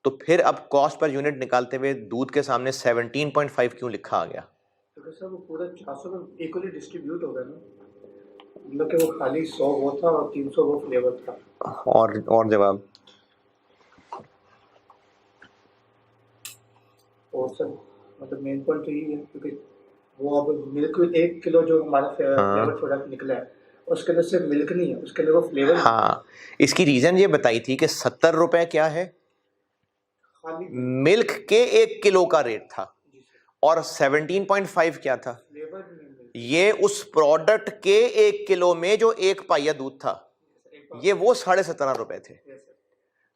तो फिर अब कॉस्ट पर यूनिट निकालते हुए दूध के सामने 17.5 क्यों लिखा आ गया? तो सर वो पूरा 400 में इक्वली डिस्ट्रीब्यूट हो गया ना, मतलब कि वो खाली 100 वो था और 300 वो फ्लेवर था। और जवाब और सर मतलब मेन पॉइंट तो यही है, क्योंकि वो अब मिल्क 1 किलो जो हमारा फ्लेवर प्रोडक्ट निकला है उसके अंदर सिर्फ मिल्क नहीं है, उसके अंदर वो फ्लेवर। हाँ, इसकी रीजन ये बताई थी कि 70 रुपए क्या है, मिल्क के 1 किलो का रेट था, और 17.5 क्या था? ये उस प्रोडक्ट के 1 किलो में जो 1 पाइया दूध था, ये वो 17.5 रुपए थे।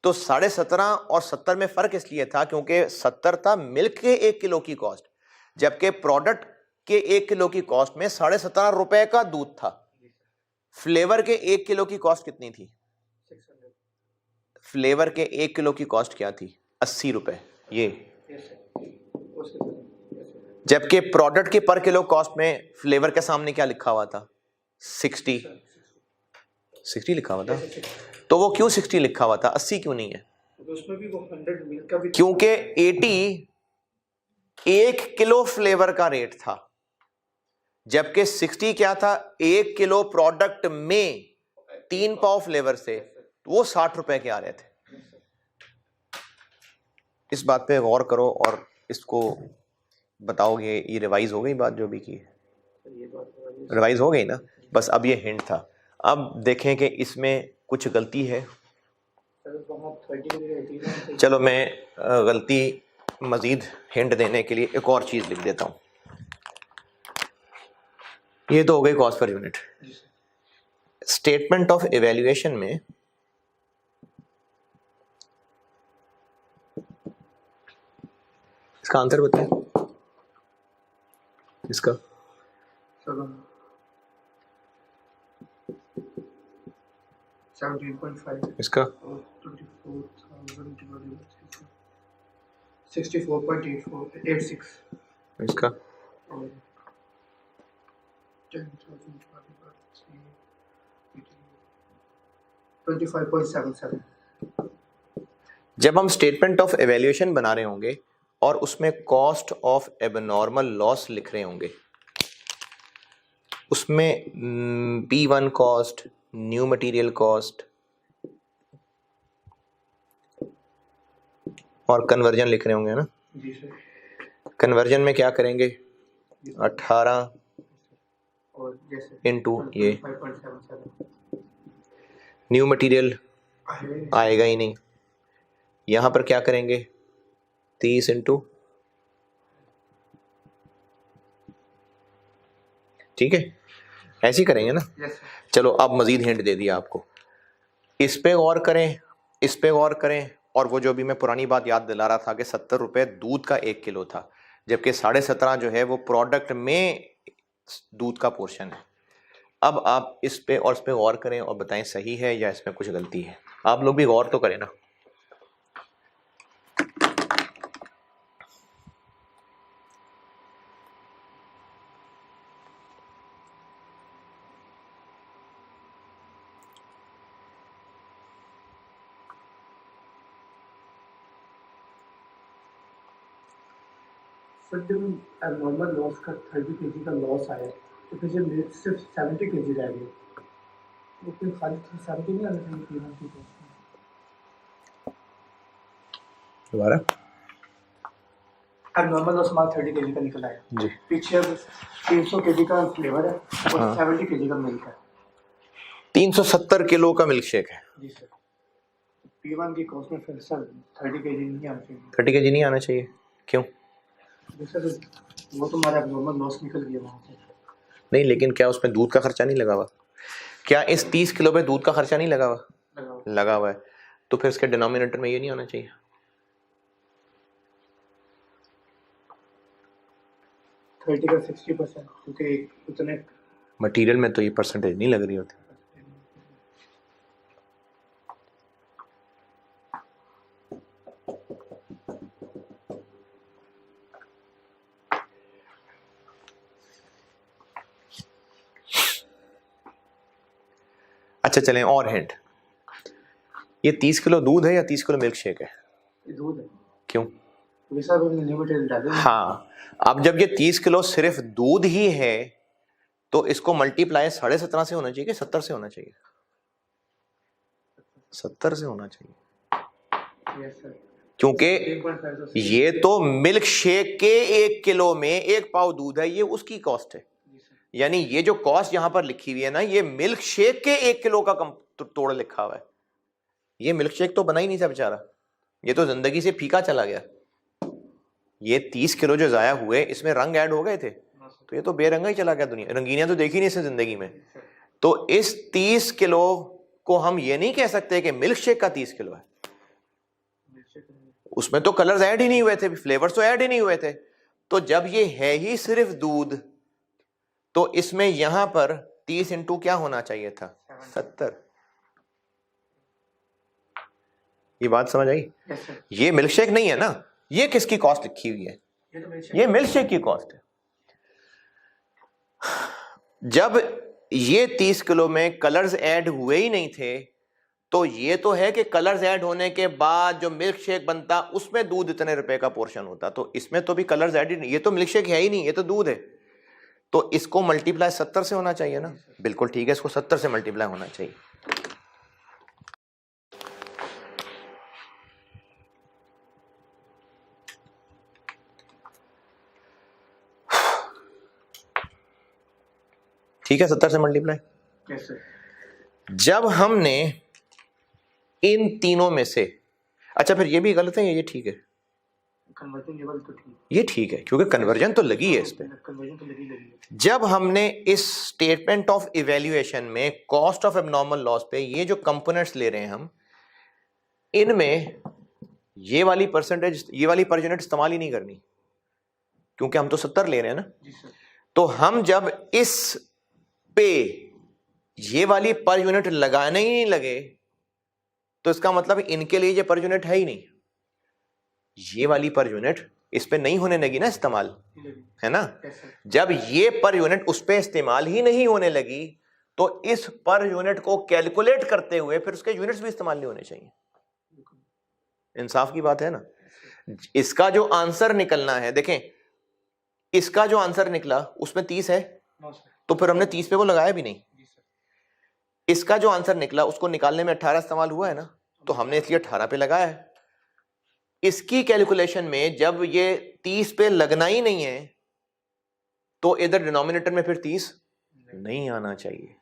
तो 17.5 और 70 में फर्क इसलिए था क्योंकि 70 था मिल्क के 1 किलो की कॉस्ट, जबकि प्रोडक्ट के 1 किलो की कॉस्ट में 17.5 रुपए का दूध था। फ्लेवर के 1 किलो की कॉस्ट कितनी थी? फ्लेवर के 1 किलो की कॉस्ट क्या थी? 80 रुपए। ये जबकि प्रोडक्ट के पर किलो कॉस्ट में फ्लेवर के सामने क्या लिखा हुआ था? 60 लिखा हुआ था। तो वो क्यों 60 लिखा हुआ था, 80 क्यों नहीं है? तो उसमें भी वो 100 मिल्क का भी, क्योंकि 80 1 किलो फ्लेवर का रेट था, जबकि 60 क्या था? 1 किलो प्रोडक्ट में 3 पाव फ्लेवर से, वो 60 रुपए के आ रहे थे। इस बात पे गौर करो और इसको बताओगे। ये रिवाइज हो गई बात जो भी की है? रिवाइज हो गई ना? बस अब ये हिंट था। अब देखें कि इसमें कुछ गलती है। चलो मैं गलती मजीद हिंट देने के लिए एक और चीज लिख देता हूं। ये तो हो गई cost per unit. Statement of evaluation में इसका आंसर बताएं। इसका चलो 17.5, इसका 64.86, इसका 25.77। जब हम स्टेटमेंट ऑफ इवैल्यूएशन बना रहे होंगे और उसमें कॉस्ट ऑफ एबनॉर्मल लॉस लिख रहे होंगे, उसमें P1 cost, new material cost और कन्वर्जन लिख रहे होंगे ना? जी सर। कन्वर्जन में क्या करेंगे? 18 और जैसे इंटू ये 5.77 न्यू मटेरियल आएगा ही नहीं। यहां पर क्या करेंगे? 30 इंटू, ठीक है, ऐसे ही करेंगे ना? चलो अब मजीद हिंट दे दिया आपको। इस पे गौर करें, इस पे गौर करें। और वो जो भी मैं पुरानी बात याद दिला रहा था कि 70 रुपए दूध का 1 किलो था, जबकि 17.5 जो है वो प्रोडक्ट में दूध का पोर्शन है। अब आप इस पे और इस पे गौर करें और बताएं सही है या इसमें कुछ गलती है। आप लोग भी गौर तो करें ना। सर जब नॉर्मल लॉस का 30 kg का लॉस आया तो फिर जब मिल्क सिर्फ 70 kg रह गई, तो फिर खाली 70 नहीं आना चाहिए P1 की कॉस्ट में? दोबारा अब नॉर्मल लॉस हमारा 30 kg का निकल आया जी। पीछे अब 300 kg का फ्लेवर है और 70 kg का मिल्क है। 370 किलो का मिल्क शेक है। जी सर। P1 की कॉस्ट में फिर सर 30 kg नहीं आना चाहिए। 30 केजी नहीं आना चाहिए, क्यों? सर वो तो हमारा नॉर्मल लॉस निकल गया वहाँ से। नहीं, लेकिन क्या उसमें दूध का खर्चा नहीं लगा हुआ? क्या इस 30 किलो पे दूध का खर्चा नहीं लगा हुआ? लगा हुआ है। तो फिर इसके डिनोमिनेटर में ये नहीं आना चाहिए। थर्टी का 60%, क्योंकि उतने मटेरियल में तो ये परसेंटेज नहीं लग रही होती। अच्छा चलें और हिंट। ये 30 किलो दूध है या 30 किलो मिल्क शेक है? दूध है। क्यों? डाले। हाँ, अब जब ये 30 किलो सिर्फ दूध ही है तो इसको मल्टीप्लाई 17.5 से होना चाहिए कि 70 से होना चाहिए? 70 से होना चाहिए। Yes sir. क्योंकि ये तो मिल्क शेक के 1 किलो में 1 पाव दूध है, ये उसकी कॉस्ट है। यानी ये जो कॉस्ट यहां पर लिखी हुई है ना, ये मिल्क शेक के 1 किलो का तोड़ लिखा हुआ है। ये मिल्क शेक तो बना ही नहीं था बेचारा, ये तो जिंदगी से फीका चला गया। ये 30 किलो जो जाया हुए इसमें रंग ऐड हो गए थे, तो ये तो बेरंगा ही चला गया, दुनिया रंगीनियां तो देखी नहीं इसने जिंदगी में। तो इस 30 किलो को हम ये नहीं कह सकते कि मिल्क शेक का 30 किलो है, उसमें तो कलर्स ऐड ही नहीं हुए थे, फ्लेवर्स तो ऐड ही नहीं हुए थे। तो जब ये है ही सिर्फ दूध, तो इसमें यहां पर 30 इंटू क्या होना चाहिए था, 70। ये बात समझ आई? ये मिल्क शेक नहीं है ना, ये किसकी कॉस्ट लिखी हुई है, ये मिल्क शेक की कॉस्ट है। जब ये 30 किलो में कलर्स ऐड हुए ही नहीं थे, तो ये तो है कि कलर्स ऐड होने के बाद जो मिल्क शेक बनता उसमें दूध इतने रुपए का पोर्शन होता, तो इसमें तो भी कलर्स ऐड ही नहीं, ये तो मिल्क शेक है ही नहीं, ये तो दूध है। तो इसको मल्टीप्लाई 70 से होना चाहिए ना, बिल्कुल ठीक है, इसको 70 से मल्टीप्लाई होना चाहिए। ठीक है, 70 से मल्टीप्लाई। जब हमने इन तीनों में से, अच्छा फिर ये भी गलत है या ये ठीक है, कन्वर्जन लेवल तो ठीक, ये ठीक है क्योंकि कन्वर्जन तो लगी है इस पे। कन्वर्जन तो लगी है। जब हमने इस स्टेटमेंट ऑफ इवैल्यूएशन में कॉस्ट ऑफ एब्नॉर्मल लॉस पे ये जो कंपोनेंट्स ले रहे हैं हम, इनमें ये वाली परसेंटेज, ये वाली पर यूनिट इस्तेमाल ही नहीं करनी, क्योंकि हम तो 70 ले रहे हैं ना। जी सर। तो हम जब इस पे ये वाली पर यूनिट लगाने ही नहीं लगे, तो इसका मतलब इनके लिए ये पर यूनिट है ही नहीं, ये वाली पर यूनिट इस पे नहीं होने लगी ना इस्तेमाल, है ना। जब ये पर यूनिट उस पे इस्तेमाल ही नहीं होने लगी, तो इस पर यूनिट को कैलकुलेट करते हुए फिर उसके यूनिट्स भी इस्तेमाल नहीं होने चाहिए। इंसाफ की बात है ना। इसका जो आंसर निकलना है, देखें इसका जो आंसर निकला उसमें 30 है, तो फिर हमने 30 पे को लगाया भी नहीं। इसका जो आंसर निकला उसको निकालने में 18 इस्तेमाल हुआ है ना, तो हमने इसलिए 18 पे लगाया है। इसकी कैलकुलेशन में जब ये 30 पे लगना ही नहीं है, तो इधर डिनोमिनेटर में फिर 30 नहीं आना चाहिए।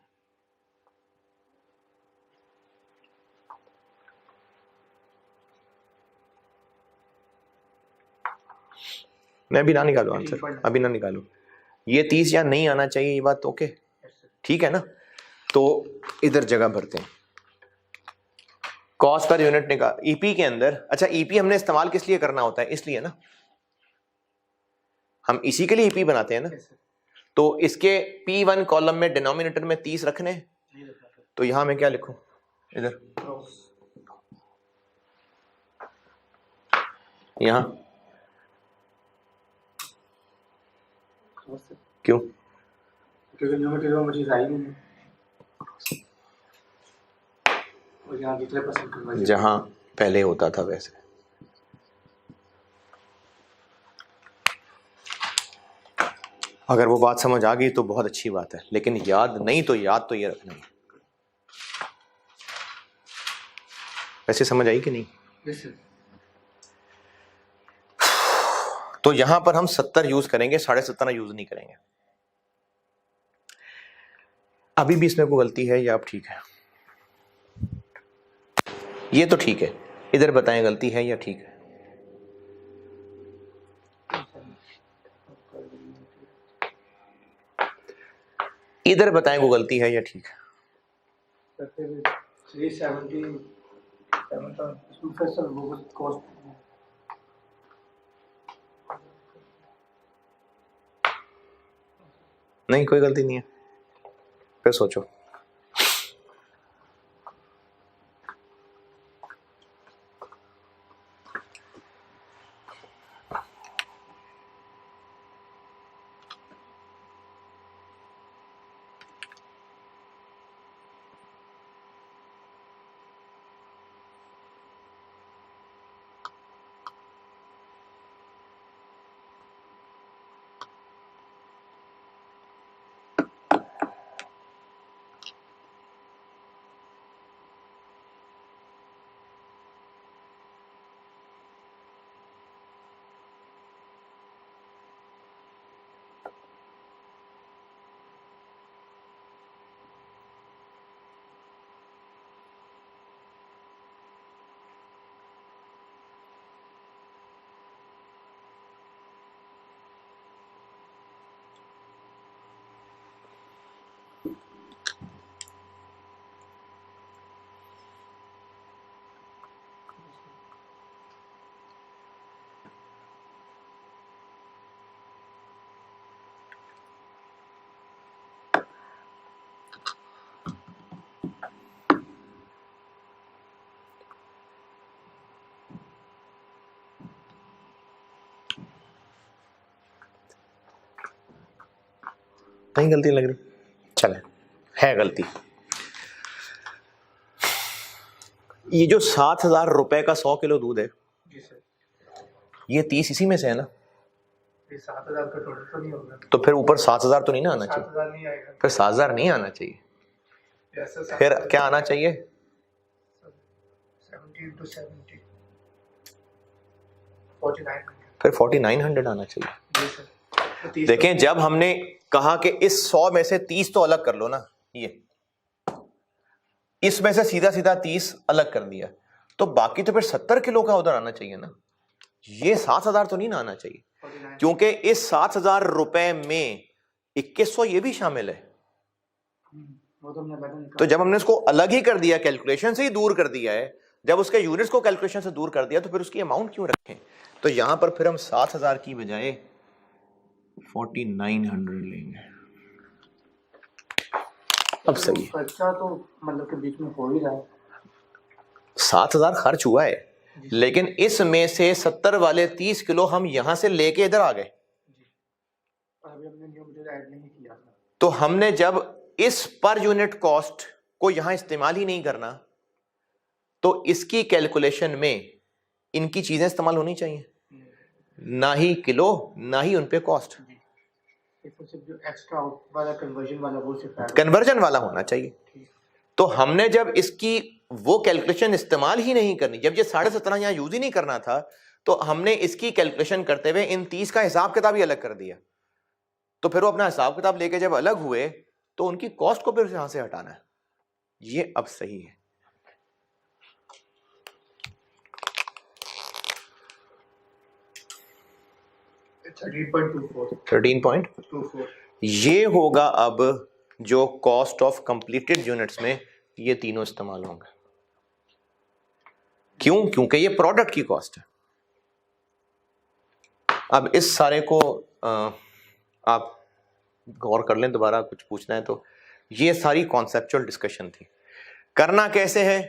मैं अभी ना निकालू आंसर, अभी ना निकालू, ये 30 यहाँ नहीं आना चाहिए, ये बात ओके, ठीक है ना। तो इधर जगह भरते हैं, कॉस्ट पर यूनिट निकाल ईपी के अंदर। अच्छा ईपी हमने इस्तेमाल किस लिए करना होता है, इसलिए ना, हम इसी के लिए ईपी बनाते हैं ना। तो इसके P1 कॉलम में डिनोमिनेटर में 30 रखने, तो यहां मैं क्या लिखूं, इधर यहां क्यों, क्योंकि न्यूमेरिकल में मुझे आई नहीं, और यहाँ कितने परसेंट कन्वर्जन जहां पहले होता था वैसे। अगर वो बात समझ आ गई तो बहुत अच्छी बात है, लेकिन याद नहीं तो याद तो ये रखना है। वैसे समझ आई कि नहीं? yes, तो यहां पर हम 70 यूज करेंगे, 70.5 यूज नहीं करेंगे। अभी भी इसमें कोई गलती है या अब ठीक है? ये तो ठीक है, इधर बताएं गलती है या ठीक है। इधर बताएं को गलती है या ठीक है। 377 कॉस्ट नहीं कोई गलती नहीं है, फिर सोचो। नहीं गलती लग रही, चले है गलती। ये जो 7,000 रुपए का 100 किलो दूध है, जी सर, ये 30 इसी में से है ना, ये 7,000 का टोटल तो नहीं होगा, तो फिर ऊपर 7,000 तो नहीं ना आना चाहिए, 7,000 नहीं आएगा, फिर 7,000 नहीं आना चाहिए, ऐसा फिर क्या आना चाहिए? 70 into 70 49 फिर 4,900 आना चाहिए। जी सर। तो 30 देखें, जब हमने कहा कि इस 100 में से 30 तो अलग कर लो ना, ये इसमें से सीधा सीधा 30 अलग कर दिया, तो बाकी तो फिर 70 किलो का उधर आना चाहिए ना, ये 7,000 तो नहीं ना आना चाहिए, 49 क्योंकि इस 7,000 रुपए में 2100 ये भी शामिल है। वो तो हमने बैठा तो जब हमने इसको अलग ही कर दिया, कैलकुलेशन से ही दूर कर दिया है, जब उसके यूनिट्स को कैलकुलेशन से दूर कर दिया, तो फिर उसकी अमाउंट क्यों रखें? तो यहां पर फिर हम 7,000 की बजाय 4,900 लेंगे। अब सही है, खर्चा तो मतलब के बीच में हो ही रहा है, 7,000 खर्च हुआ है, लेकिन इसमें से 70 वाले 30 किलो हम यहां से लेके इधर आ गए। अभी हमने न्यू मटेरियल ऐड नहीं किया था, तो हमने जब इस पर यूनिट कॉस्ट को यहां इस्तेमाल ही नहीं करना, तो इसकी कैलकुलेशन में इनकी चीजें इस्तेमाल होनी चाहिए, ना ही किलो ना ही उन पे कॉस्ट, सिर्फ जो एक्स्ट्रा वाला कन्वर्जन वाला वो सिर्फ ऐड कन्वर्जन वाला होना चाहिए। तो हमने जब इसकी वो कैलकुलेशन इस्तेमाल ही नहीं करनी, जब ये 17.5 यहां यूज ही नहीं करना था, तो हमने इसकी कैलकुलेशन करते हुए इन 30 का हिसाब किताब ही अलग कर दिया। तो फिर वो अपना हिसाब किताब लेके जब अलग हुए, तो उनकी कॉस्ट को फिर यहां से हटाना है। ये अब सही है। $13.24 13.24 ये होगा अब जो कॉस्ट ऑफ कंप्लीटेड यूनिट्स में ये तीनों इस्तेमाल होंगे। क्यों? क्योंकि ये प्रोडक्ट की कॉस्ट है। अब इस सारे को आप गौर कर लें, दोबारा कुछ पूछना है तो। ये सारी कॉन्सेप्चुअल डिस्कशन थी, करना कैसे है,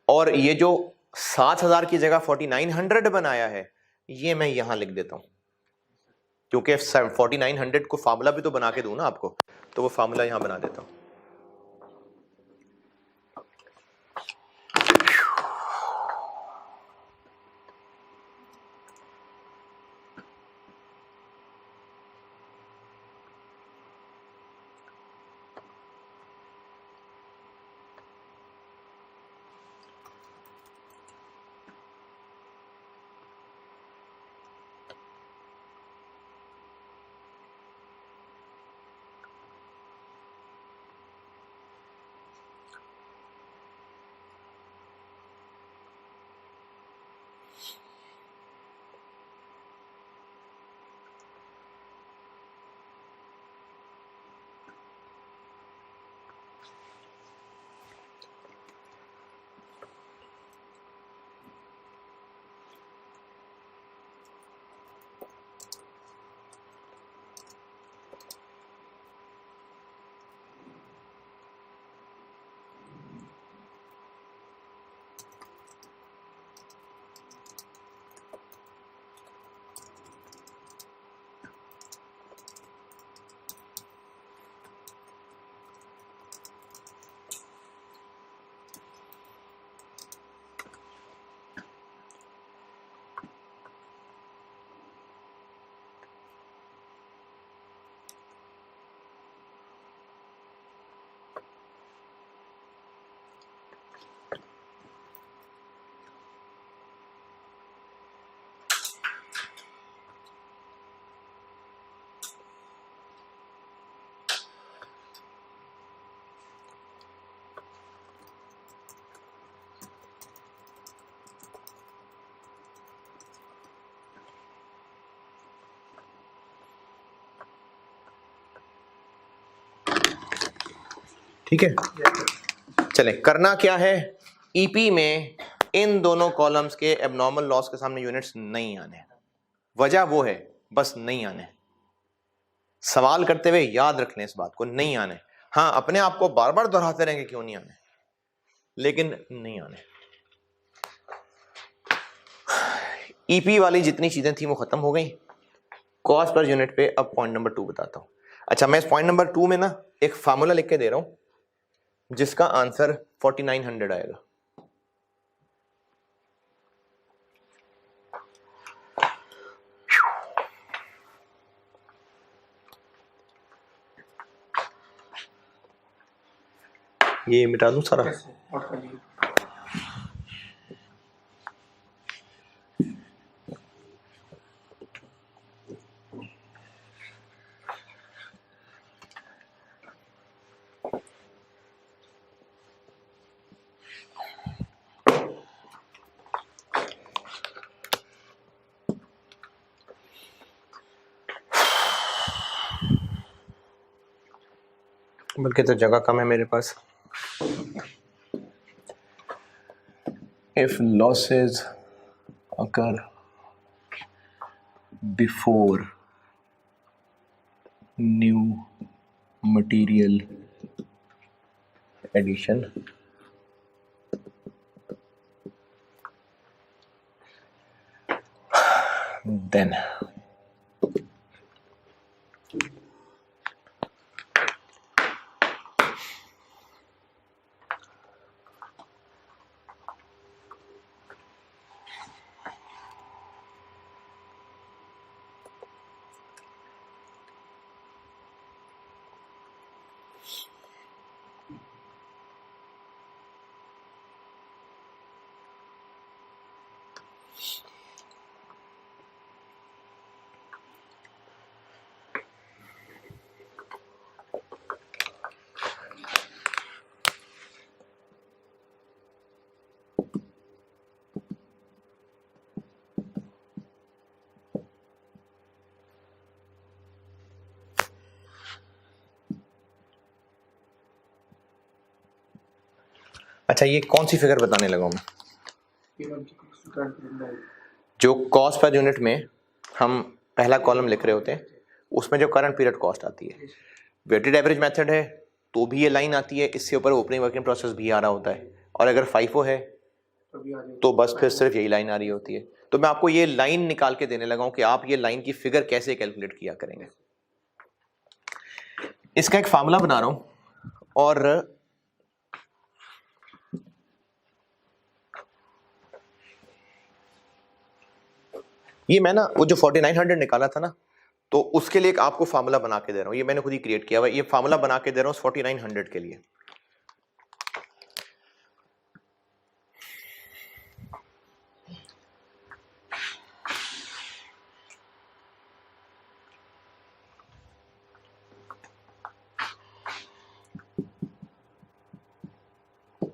और ये जो 7,000 की जगह 4,900 बनाया है, ये मैं यहां लिख देता हूं, क्योंकि 4,900 को फार्मूला भी तो बना के दूं ना आपको, तो वो फार्मूला यहां बना देता हूं। ठीक है, चले करना क्या है। ईपी में इन दोनों कॉलम्स के एबनॉर्मल लॉस के सामने यूनिट्स नहीं आने, वजह वो है बस नहीं आने। सवाल करते हुए याद रख लें इस बात को, नहीं आने। हाँ, अपने आप को बार बार दोहराते रहेंगे क्यों नहीं आने, लेकिन नहीं आने। ईपी वाली जितनी चीजें थी वो खत्म हो गई। कॉस्ट पर यूनिट पे अब पॉइंट नंबर 2 बताता हूँ। अच्छा, मैं इस पॉइंट नंबर 2 में ना एक फार्मूला लिख के दे रहा हूँ जिसका आंसर 4900 आएगा। ये मिटा दूं सारा। और कर लीजिए। बल्कि तो जगह कम है मेरे पास। If losses occur before new material addition, then अच्छा, ये कौन सी फिगर बताने लगा हूँ मैं? जो कॉस्ट पर यूनिट में हम पहला कॉलम लिख रहे होते हैं उसमें जो करंट पीरियड कॉस्ट आती है, वेटेड एवरेज मेथड है तो भी ये लाइन आती है, इससे ऊपर ओपनिंग वर्किंग प्रोसेस भी आ रहा होता है, और अगर FIFO है तो बस फिर सिर्फ यही लाइन आ रही होती है। तो मैं आपको ये लाइन निकाल के देने लगा हूं कि आप ये लाइन की फिगर कैसे कैलकुलेट किया करेंगे। इसका एक फार्मूला बना रहा हूं और ये मैं ना वो जो 4900 निकाला था ना, तो उसके लिए एक आपको फार्मूला बना के दे रहा हूं। ये मैंने खुद ही क्रिएट किया हुआ है। ये फार्मूला बना के दे रहा हूं 4900 के लिए।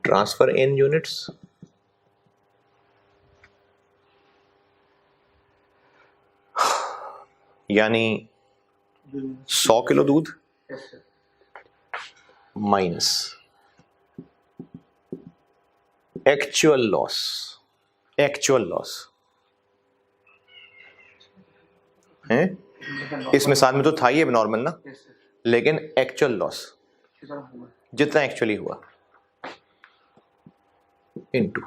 ट्रांसफर इन यूनिट्स, यानी 100 किलो दूध माइनस एक्चुअल लॉस। है इस मिसाल में तो था ये नॉर्मल ना, लेकिन एक्चुअल लॉस जितना एक्चुअली हुआ इनटू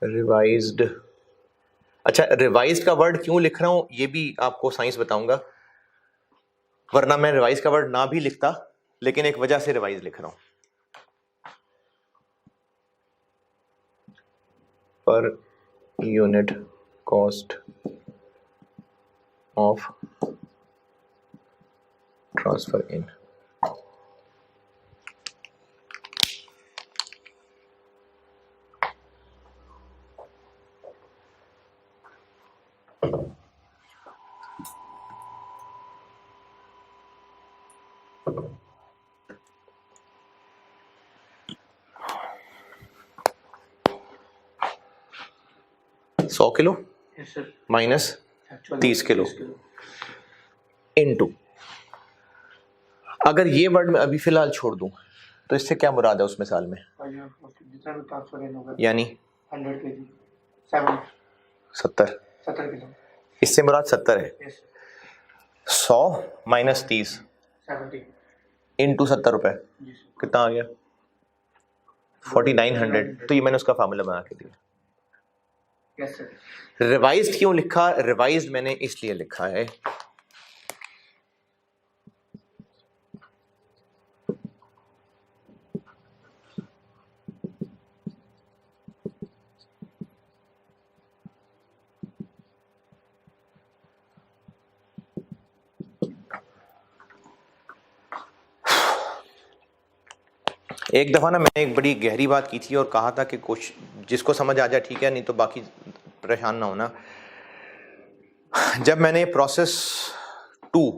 रिवाइज्ड। अच्छा, रिवाइज्ड का वर्ड क्यों लिख रहा हूं ये भी आपको साइंस बताऊंगा, वरना मैं रिवाइज का वर्ड ना भी लिखता, लेकिन एक वजह से रिवाइज लिख रहा हूं। Per unit cost of transfer इन। सौ किलो माइनस 30 किलो इनटू, अगर ये वर्ड मैं अभी फिलहाल छोड़ दूं तो इससे क्या मुराद है उस मिसाल में, यानी 70 किलो, इससे मुराद 70 है। 100 माइनस 30 इंटू 70 रुपये जी सर। कितना आ गया 4900। तो ये मैंने उसका फार्मूला बना के दिया। Yes sir. रिवाइज्ड क्यों लिखा? रिवाइज्ड मैंने इसलिए लिखा है एक दफ़ा ना मैंने एक बड़ी गहरी बात की थी और कहा था कि कुछ जिसको समझ आ जाए ठीक है, नहीं तो बाकी परेशान ना होना। जब मैंने प्रोसेस 2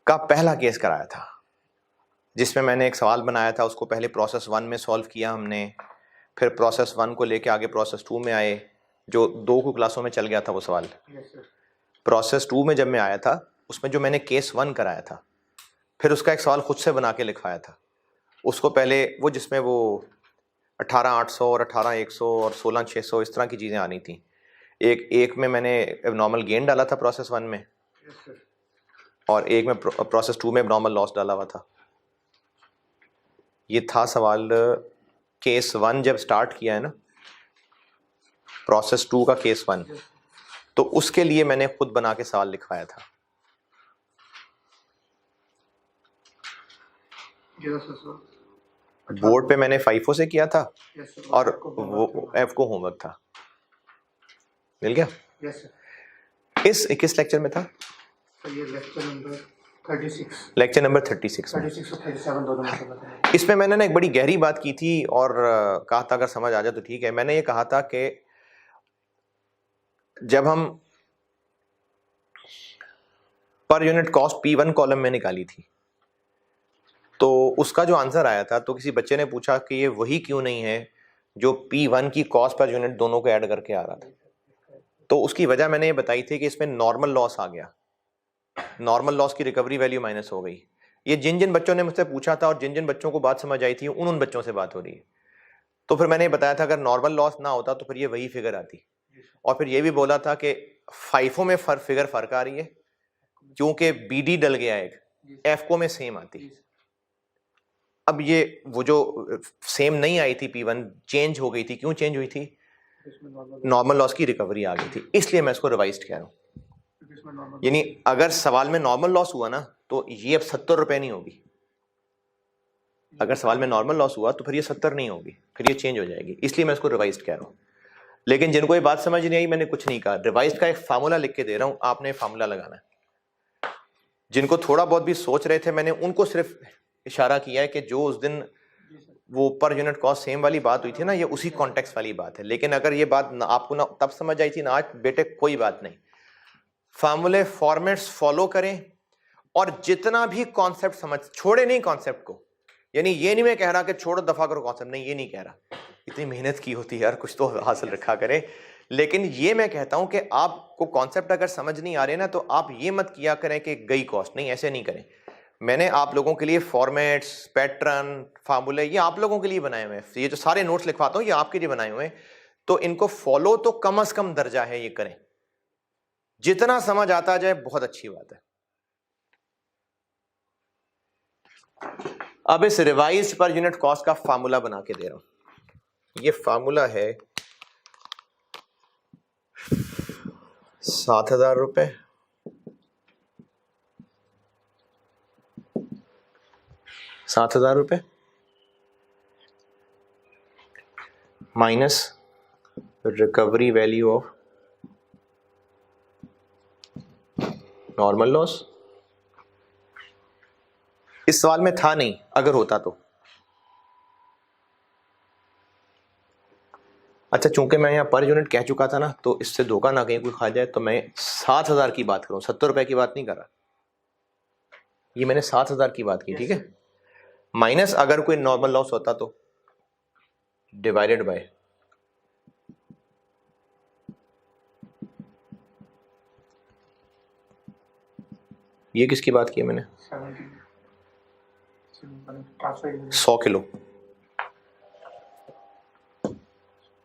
का पहला केस कराया था, जिसमें मैंने एक सवाल बनाया था, उसको पहले प्रोसेस 1 में सॉल्व किया हमने, फिर प्रोसेस 1 को लेके आगे प्रोसेस 2 में आए, जो 2 को क्लासों में चल गया था वो सवाल। Yes sir. प्रोसेस 2 में जब मैं आया था, उसमें जो मैंने केस 1 कराया था, फिर उसका एक सवाल खुद से बना के लिखवाया था। उसको पहले वो जिसमें वो 18800 और 18100 और 16600 इस तरह की चीज़ें आनी थी। एक में मैंने एबनॉर्मल गेन डाला था प्रोसेस 1 में, यस सर। और एक में प्रोसेस 2 में एबनॉर्मल लॉस डाला हुआ था। ये था सवाल केस 1 जब स्टार्ट किया है ना, प्रोसेस 2 का केस 1, तो उसके लिए मैंने खुद बना के सवाल लिखवाया था। बोर्ड पे मैंने FIFO से किया था और वो F को होमवर्क था। मिल गया? Yes sir. इस किस लेक्चर में था? ये लेक्चर नंबर 36। लेक्चर नंबर 36 में। 36 और 37 दोनों में से बताएं। इसमें मैंने ना एक बड़ी गहरी बात की थी और कहा था अगर समझ आ जाए तो ठीक है। मैंने ये कहा था कि जब हम per unit cost P1 column में निकाली थी, तो उसका जो आंसर आया था, तो किसी बच्चे ने पूछा कि ये वही क्यों नहीं है जो P1 की कॉस्ट पर यूनिट दोनों को ऐड करके आ रहा था। तो उसकी वजह मैंने ये बताई थी कि इसमें नॉर्मल लॉस आ गया, नॉर्मल लॉस की रिकवरी वैल्यू माइनस हो गई। ये जिन जिन बच्चों ने मुझसे पूछा था और जिन जिन बच्चों को बात समझ आई थी, उन बच्चों से बात हो रही है। तो फिर मैंने ये बताया था अगर नॉर्मल लॉस ना होता तो फिर ये वही फिगर आती, और फिर ये भी बोला था कि FIFO में फिगर फर्क आ रही है क्योंकि BD डल गया, एक FCO में सेम आती। अब ये वो जो सेम नहीं आई थी P1 चेंज हो गई थी। क्यों चेंज हुई थी? नॉर्मल लॉस की रिकवरी आ गई थी, इसलिए मैं इसको रिवाइज्ड कह रहा हूँ। यानी अगर सवाल में नॉर्मल लॉस हुआ ना तो ये अब 70 रुपए नहीं होगी। अगर सवाल में नॉर्मल लॉस हुआ तो फिर ये 70 नहीं होगी, फिर ये चेंज हो जाएगी, इसलिए मैं इसको रिवाइज्ड कह रहा हूँ। लेकिन जिनको ये बात समझ नहीं आई, मैंने कुछ नहीं कहा, रिवाइज्ड का एक फार्मूला लिख के दे रहा हूँ, आपने फार्मूला लगाना है। जिनको थोड़ा बहुत भी सोच रहे थे, मैंने उनको सिर्फ इशारा किया है कि जो उस दिन वो पर यूनिट कॉस्ट सेम वाली बात हुई थी ना, ये उसी कॉन्टेक्स्ट वाली बात है। लेकिन अगर ये बात आपको ना तब समझ आई थी ना आज, बेटे कोई बात नहीं, फार्मूले फॉर्मेट्स फॉलो करें और जितना भी कॉन्सेप्ट समझ, छोड़े नहीं कॉन्सेप्ट को। यानी ये नहीं मैं कह रहा कि छोड़ो दफा करो कॉन्सेप्ट, नहीं, ये नहीं कह रहा। इतनी मेहनत की होती है यार, कुछ तो हासिल रखा करें। लेकिन ये मैं कहता हूं कि आपको कॉन्सेप्ट अगर समझ नहीं आ रहे ना, तो आप ये मत किया करें कि गई कॉस्ट, नहीं, ऐसे नहीं करें। मैंने आप लोगों के लिए फॉर्मेट्स, पैटर्न, फार्मूले ये आप लोगों के लिए बनाए हुए हैं। ये जो सारे नोट्स लिखवाता हूँ ये आपके लिए बनाए हुए हैं, तो इनको फॉलो तो कम से कम दर्जा है ये करें। जितना समझ आता जाए बहुत अच्छी बात है। अब इस रिवाइज पर यूनिट कॉस्ट का फार्मूला बना के दे रहा हूं। ये फार्मूला है 7,000 रुपए minus recovery value of normal loss. इस सवाल में था नहीं, अगर होता तो। अच्छा, चूंकि मैं यहाँ पर यूनिट कह चुका था ना, तो इससे धोखा ना कहीं कोई खा जाए, तो मैं 7,000 की बात करूं, 70 रुपए की बात नहीं कर रहा। ये मैंने 7,000 की बात की, ठीक है। माइनस अगर कोई नॉर्मल लॉस होता तो डिवाइडेड बाय ये किसकी बात की है मैंने? 100 kilo,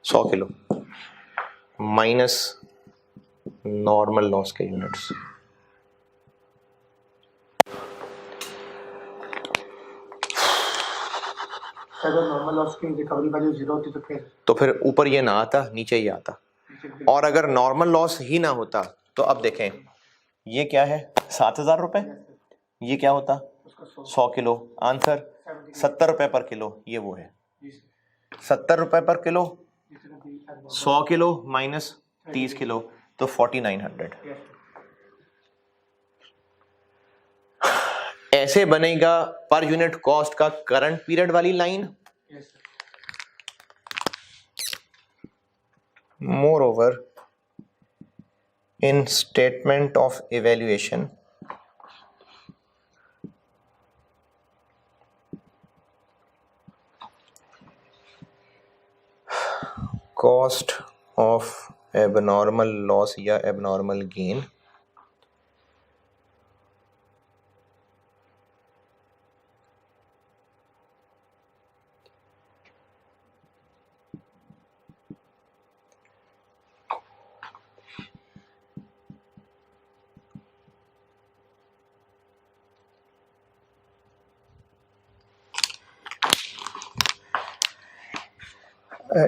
100 kilo minus normal loss के यूनिट्स। अगर नॉर्मल लॉस की रिकवरी वैल्यू 0 होती तो फिर ऊपर ये ना आता, नीचे ही आता। और अगर नॉर्मल लॉस ही ना होता तो अब देखें, ये क्या है 7,000 रुपये, ये क्या होता 100 किलो। आंसर 70 रुपये पर किलो, ये वो है 70 रुपये पर किलो। 100 किलो माइनस 30 किलो तो 4900। ऐसे बनेगा पर यूनिट कॉस्ट का करंट पीरियड वाली line. More over in statement of evaluation cost of abnormal loss या abnormal gain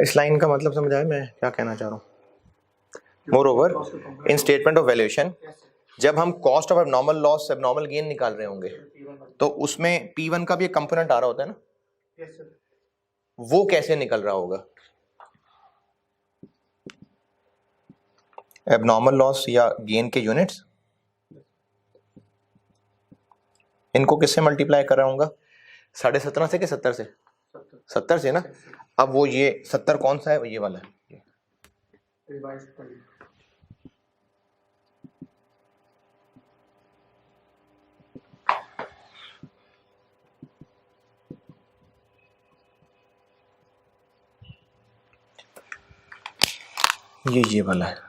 इस लाइन का मतलब समझ आया मैं क्या कहना चाह रहा हूँ। More over in statement of valuation जब हम cost of abnormal loss abnormal gain निकाल रहे होंगे तो उसमें P1 का भी एक कंपोनेंट आ रहा होता है ना, वो कैसे निकल रहा होगा? एबनॉर्मल लॉस या गेन के यूनिट्स, इनको किससे मल्टीप्लाई कर रहा हूँ? 17.5 से कि 70 से? 70 से ना। अब वो ये 70 कौन सा है? ये वाला है। ये वाला है।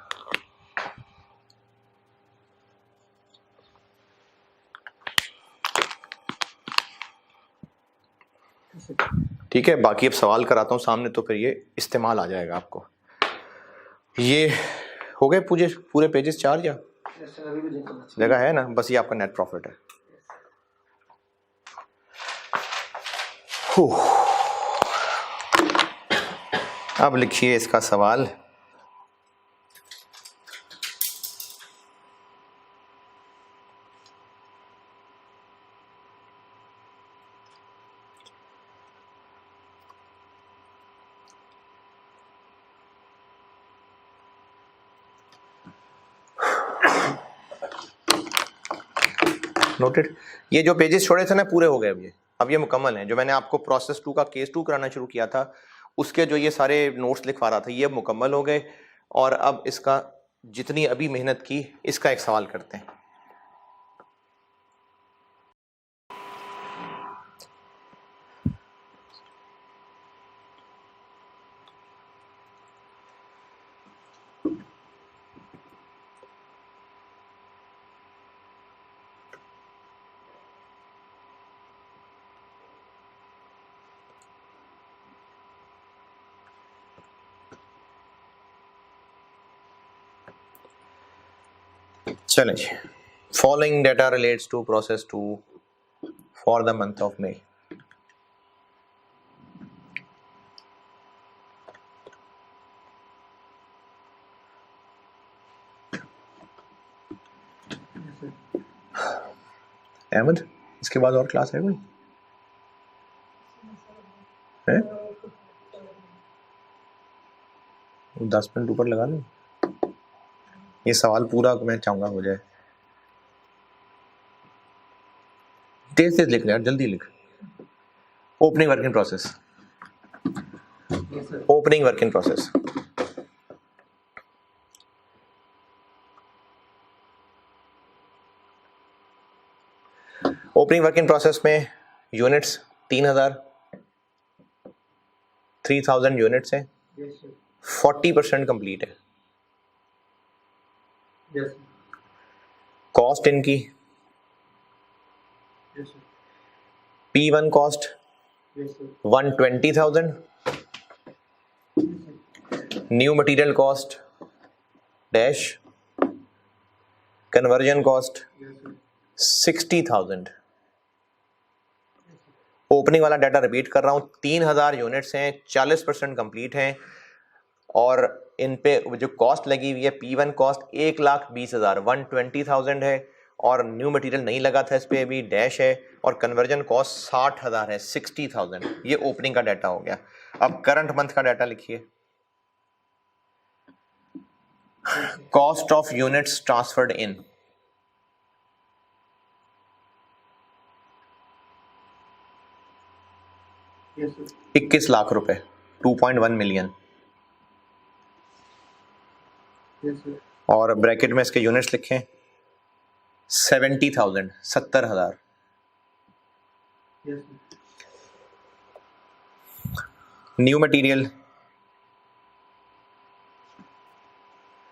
ठीक है, बाकी अब सवाल कराता हूँ सामने तो फिर ये इस्तेमाल आ जाएगा आपको। ये हो गए पूरे पेजेस 4 या जगह है ना? बस ये आपका नेट प्रॉफिट है। अब लिखिए इसका सवाल। नोटेड। ये जो पेजेस छोड़े थे ना पूरे हो गए अब ये मुकम्मल हैं। जो मैंने आपको प्रोसेस 2 का केस 2 कराना शुरू किया था उसके जो ये सारे नोट्स लिखवा रहा था ये अब मुकम्मल हो गए। और अब इसका जितनी अभी मेहनत की इसका एक सवाल करते हैं। चलें जी। Following data relates to process 2 for the month of May। Ahmad, इसके बाद और क्लास है कोई? है? 10 मिनट ऊपर लगा लो। ये सवाल पूरा मैं चाहूंगा हो जाए। तेज तेज लिख ले यार, जल्दी लिख। Opening work in process. Opening work in process. Opening work in process में यूनिट्स 3000 यूनिट्स हैं। 40% कंप्लीट है। कॉस्ट इनकी P1 cost 120,000, new material cost dash, conversion cost 60,000, opening वाला डाटा रिपीट कर रहा हूँ, 3000 यूनिट्स हैं, 40% कंप्लीट हैं और इन पे जो कॉस्ट लगी हुई है P1 कॉस्ट 1,20,000 120,000 है और न्यू मटेरियल नहीं लगा था इस पे अभी डैश है और कन्वर्जन कॉस्ट 60,000 है 60,000। ये ओपनिंग का डाटा हो गया। अब करंट मंथ का डाटा लिखिए। Cost of units transferred in Yes, sir. 21 lakh रुपए 2.1 मिलियन Yes, sir. और ब्रैकेट में इसके यूनिट्स लिखें 70,000 70,000। Yes, sir. New material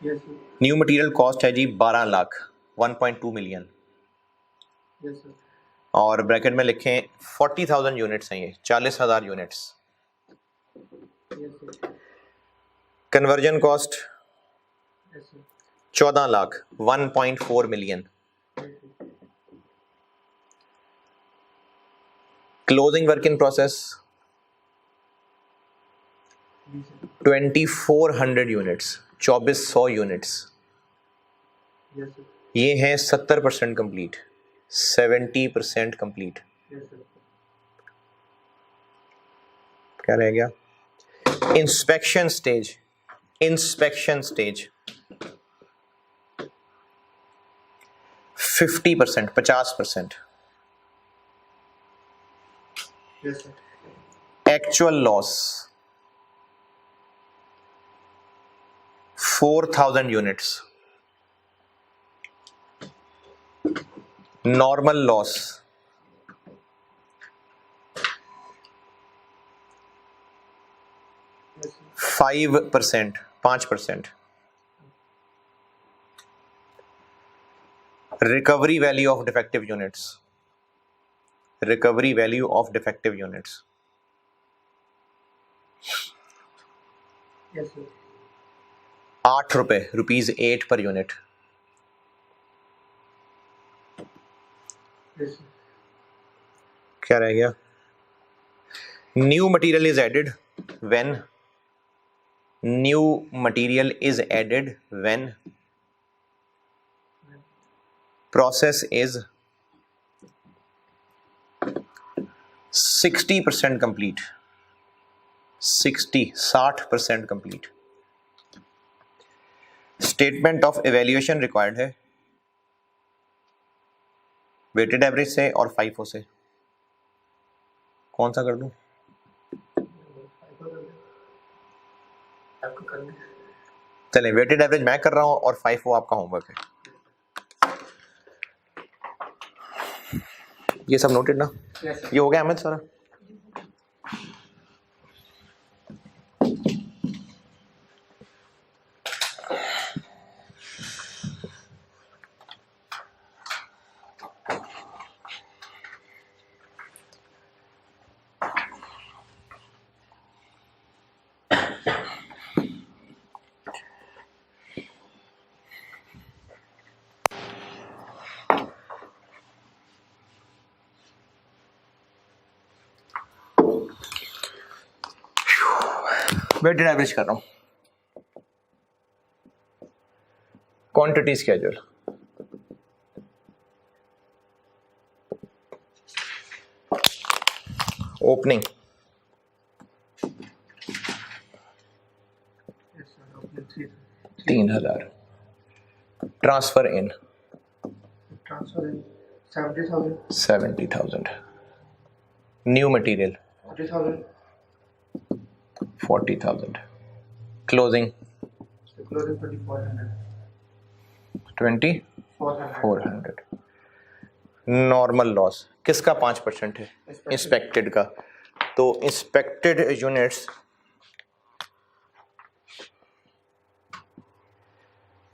Yes, sir. New material cost है जी 12 लाख 1.2 मिलियन Yes, sir. और ब्रैकेट में लिखें 40,000 यूनिट्स हैं ये 40,000 units. Yes, sir. Conversion cost Yes, sir. 14 lakh 1.4 million. Yes, sir. Closing work in process Yes, sir. 2400 units 2400 units. Yes, sir. ये हैं 70% complete 70% complete. Yes, sir. क्या रह गया? Inspection stage 50% 50%। Yes, sir. Actual loss 4,000 units. Normal loss 5% 5%। Recovery value of defective units recovery value of defective units Yes, sir. 8 रुपए ₹8 per unit. Yes, sir. क्या रह गया? New material is added when new material is added when process is 60% complete 60% complete. Statement of evaluation required है weighted average से और FIFO से। कौन सा कर दूं? आपको करना है। चलें, वेटेड एवरेज मैं कर रहा हूं और FIFO आपका होमवर्क है। ये सब नोटेड ना? Yes, sir. ये हो गया अहमद सारा? वेटेड एवरेज कर रहा हूं। Quantity schedule opening Yes, sir. Opening 3. 3,000। Transfer in Transfer in 70,000. 70,000। New material 40,000. 40,000। Closing So closing 2,400. 400. 2,400। Normal loss किसका 5% है? इंस्पेक्टेड का। तो इंस्पेक्टेड यूनिट्स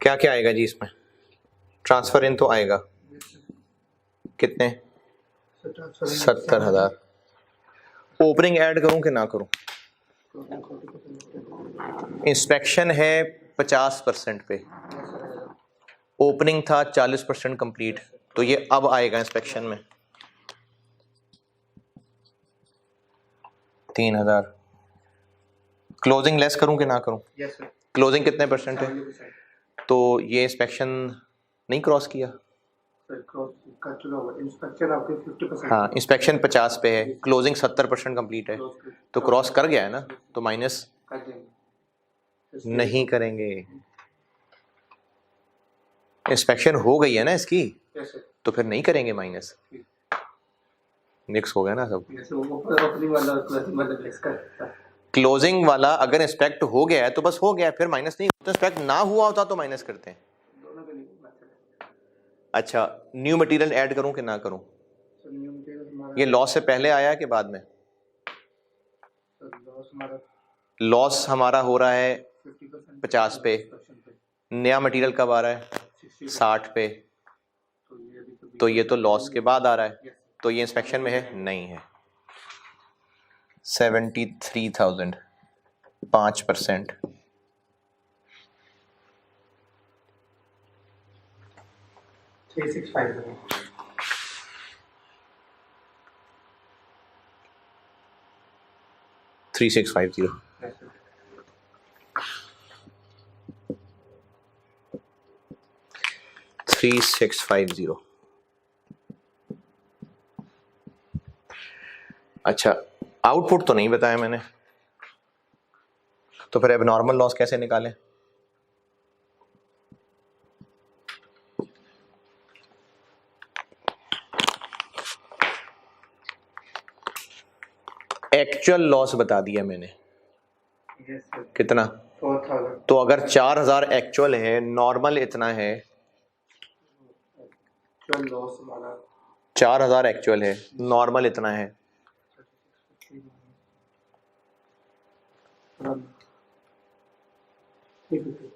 क्या क्या आएगा जी इसमें? ट्रांसफर इन तो आएगा कितने? So transfer in 70,000। Opening add करूं कि ना करूं? closing 40%. इंस्पेक्शन है 50% पे, ओपनिंग था 40% कंप्लीट, तो ये अब आएगा इंस्पेक्शन में। 3000। क्लोजिंग लेस करूं कि ना करूं? यस सर, क्लोजिंग कितने परसेंट है? 70%। तो ये इंस्पेक्शन नहीं क्रॉस किया। सर क्रॉस कर चुका होगा, इंस्पेक्शन आपके 50%। हाँ, इंस्पेक्शन 50 पे है, क्लोजिंग 70% कंप्लीट है, तो क्रॉस कर गया है ना, तो माइनस कर देंगे। नहीं करेंगे। इंस्पेक्शन हो गई है ना इसकी, यस सर। तो फिर नहीं करेंगे माइनस। मिक्स हो गया ना सब। यस, वो ओपनिंग वाला मतलब लेस कर। क्लोजिंग वाला अगर इंस्पेक्ट हो गया है तो बस हो गया, फिर माइनस नहीं होता। इंस्पेक्ट ना हुआ होता तो माइनस करते हैं। दोनों के लिए मतलब। अच्छा, न्यू मटेरियल ऐड करूं कि ना करूं? सर न्यू मटेरियल हमारा ये लॉस से पहले आया है कि बाद में? सर लॉस हमारा लॉस हमारा हो रहा है 50%, 50 पे, 50% पे। नया मटेरियल कब आ रहा है? 60 पे, तो ये तो लॉस के बाद आ रहा है, तो ये इंस्पेक्शन में है नहीं है। 73,000, 5%। 365 3650। 3650। अच्छा, आउटपुट तो नहीं बताया मैंने, तो फिर एबनॉर्मल लॉस कैसे निकालें? एक्चुअल लॉस बता दिया मैंने। Yes sir. कितना? 4000। तो अगर 4000 एक्चुअल है, नॉर्मल इतना है। एक्चुअल लॉस हमारा 4000 एक्चुअल है, नॉर्मल इतना है।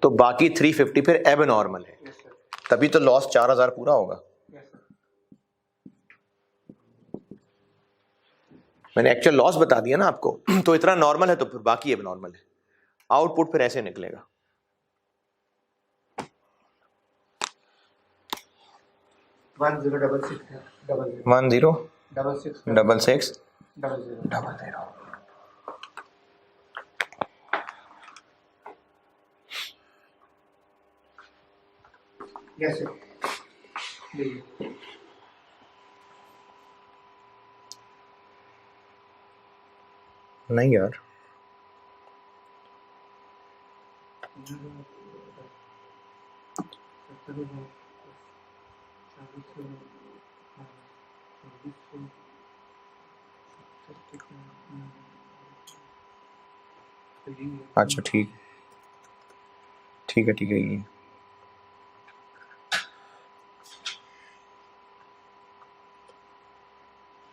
तो बाकी 350 फिर एब नॉर्मल है, यस सर। तभी तो लॉस 4000 पूरा होगा। Yes sir. मैंने एक्चुअल लॉस बता दिया ना आपको, तो इतना नॉर्मल है तो फिर बाकी एब नॉर्मल है। आउटपुट फिर ऐसे निकलेगा। 10660000। Yes sir. नहीं यार, अच्छा ठीक, ठीक है ये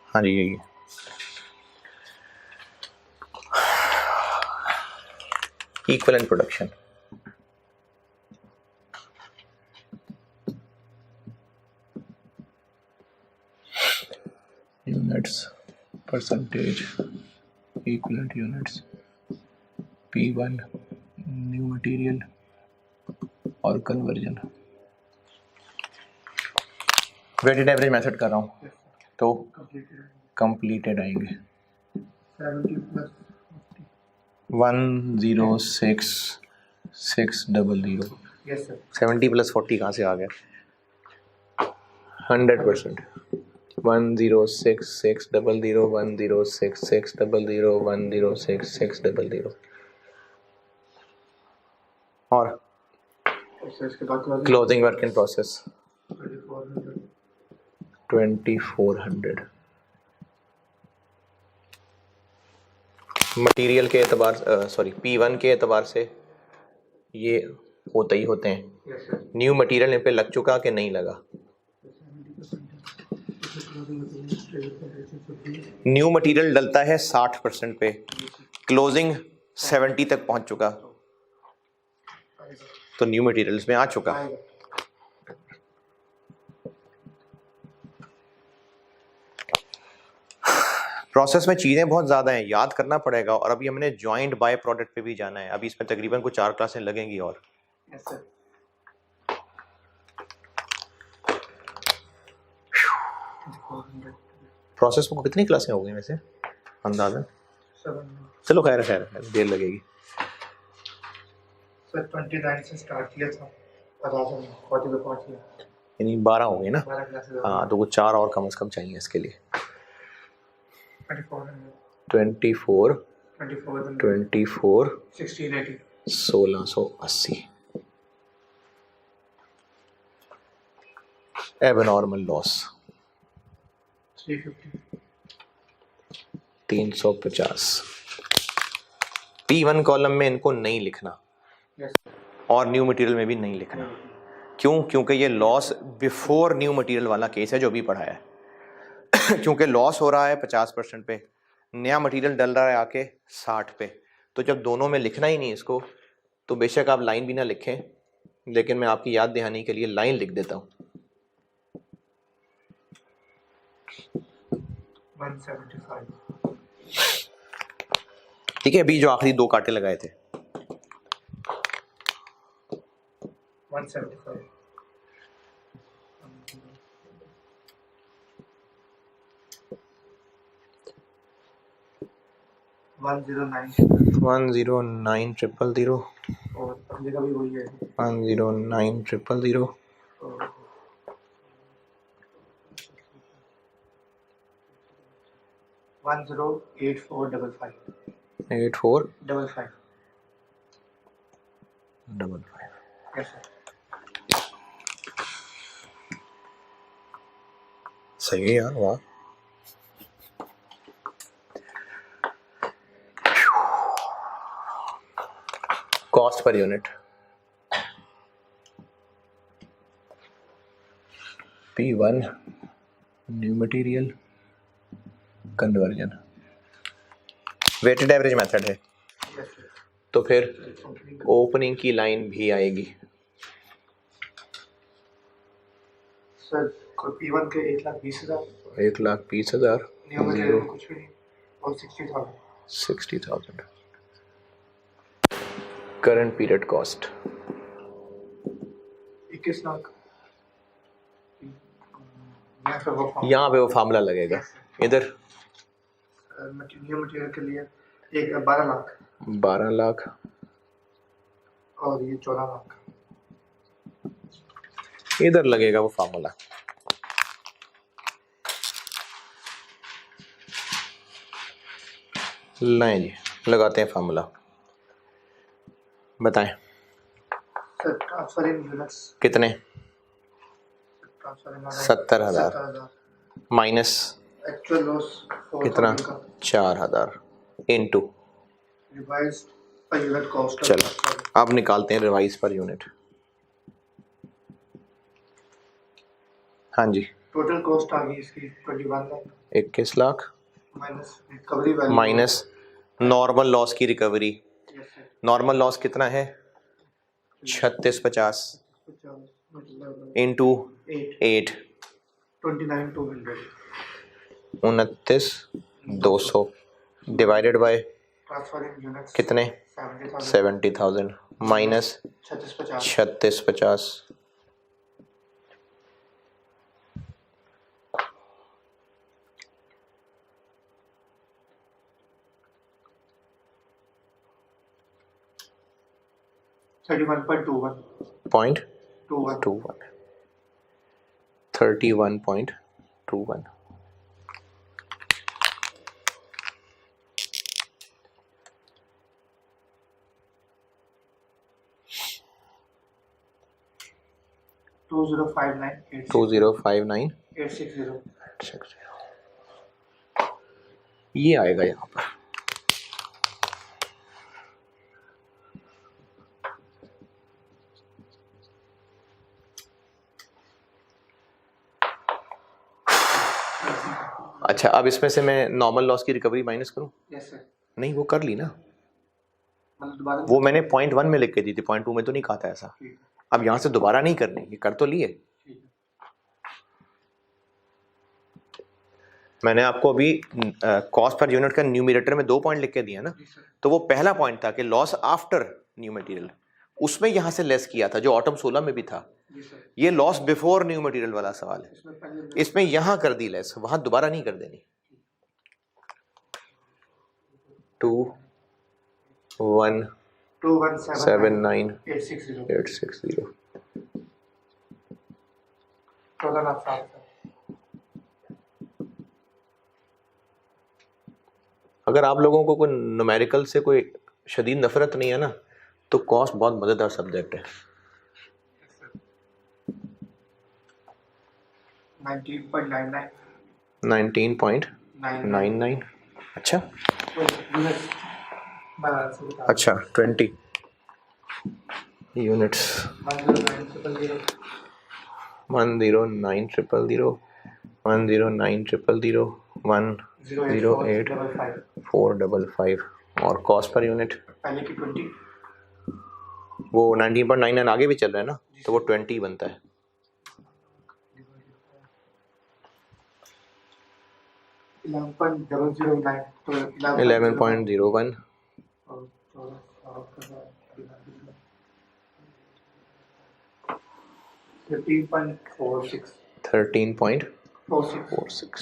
हाँ जी यही है। Equivalent production, units, percentage, equivalent units, P1 new material और कन्वर्जन। वेटेड एवरेज मेथड कर रहा हूँ तो कंप्लीटेड आएंगे 106,600। Yes sir. 70 + 40 कहाँ से आ गया? 100%। 106,600, 106,600, 106,600। और इसके बाद closing work in process 2400। 2400। Material के एतबार, सॉरी P1 के एतबार से ये होते ही होते हैं। Yes sir. New material in पे लग चुका कि नहीं लगा? न्यू मटेरियल डलता है 60% पे, क्लोजिंग 70 तक पहुंच चुका, तो न्यू मटेरियल इसमें आ चुका। प्रोसेस में चीज़ें बहुत ज़्यादा हैं, याद करना पड़ेगा। और अभी हमने जॉइंट बाय प्रोडक्ट पे भी जाना है, अभी इसमें तकरीबन कुछ 4 क्लासें लगेंगी। और यस सर। प्रोसेस में कितनी क्लासें हो गई वैसे अंदाज़ा? चलो खैर खैर देर लगेगी। सर 29 से स्टार्ट किया था और आज हम 40 पे पहुंच गए। यानी 12 हो गए ना। 12 क्लासेस हाँ तो वो 4 और कम से कम चाहिए इसके लिए। 24 24 1680 1680 एबनॉर्मल लॉस 350। P1 कॉलम में इनको नहीं लिखना और न्यू मटेरियल में भी नहीं लिखना। क्यों? क्योंकि ये लॉस बिफोर न्यू मटेरियल वाला केस है जो भी पढ़ा है। क्योंकि लॉस हो रहा है 50% पे, नया मटेरियल डल रहा है आके 60 पे, तो जब दोनों में लिखना ही नहीं इसको तो बेशक आप लाइन भी ना लिखें, लेकिन मैं आपकी याद दहानी के लिए लाइन लिख देता हूँ। 175 ठीक है, अभी जो आखिरी 2 कांटे लगाए थे 175 109,000 और अगले का भी वही है 109,000 108455 8455 यस सर। सही है यार, वाह। Cost per unit P1 new material conversion weighted average method है, तो फिर ओपनिंग की लाइन भी आएगी। सर P1 के 1,20,000 1,20,000 न्यू मटेरियल कुछ भी नहीं और 60,000 करंट पीरियड कॉस्ट 21 लाख। यहाँ पे वो फार्मूला लगेगा इधर। न्यू मटेरियल के लिए 12 लाख 12 लाख और ये 14 लाख इधर लगेगा वो फार्मूला। नहीं जी, लगाते हैं फार्मूला, बताएं। सर ट्रांसफर इन यूनिट्स कितने? 70,000 माइनस एक्चुअल लॉस कितना? 4,000 into revised per unit cost. चलो अब निकालते हैं रिवाइज पर यूनिट। हाँ जी, टोटल कॉस्ट आ गई इसकी 21 lakh 21 lakh minus recovery value minus normal loss की रिकवरी। नॉर्मल लॉस कितना है? 3650 इंटू 8 29,200 डिवाइडेड बाय कितने? 70,000 माइनस 3650 31.21 31.21 2059 860 ये आएगा यहाँ पर। अच्छा, अब इसमें से मैं नॉर्मल लॉस की रिकवरी माइनस करूं? Yes sir. नहीं, वो कर ली ना, मतलब दोबारा वो मैंने 0.1 में लिख के दी थी, 0.2 में तो नहीं कहा था ऐसा। अब यहाँ से दोबारा नहीं करनी, ये कर तो लिए। मैंने आपको अभी कॉस्ट पर यूनिट का न्यूमरेटर में 2 पॉइंट लिख के दिया ना, तो वो पहला पॉइंट था कि लॉस आफ्टर न्यू मटेरियल, उसमें यहाँ से लेस किया था जो ऑटम 16 में भी था। ये लॉस बिफोर न्यू मटेरियल वाला सवाल है, इसमें यहाँ कर दी लेस, वहां दोबारा नहीं कर देनी। 2179,860 अगर आप लोगों को कोई न्यूमेरिकल से कोई शदीद नफरत नहीं है ना, तो कॉस्ट बहुत मजेदार सब्जेक्ट है। 19.99 अच्छा 20 यूनिट्स 109,000 109,000 108,455 और कॉस्ट पर यूनिट पहले की 20 वो 19.99 आगे भी चल रहा है ना, तो वो 20 बनता है। तो 11.01 13.46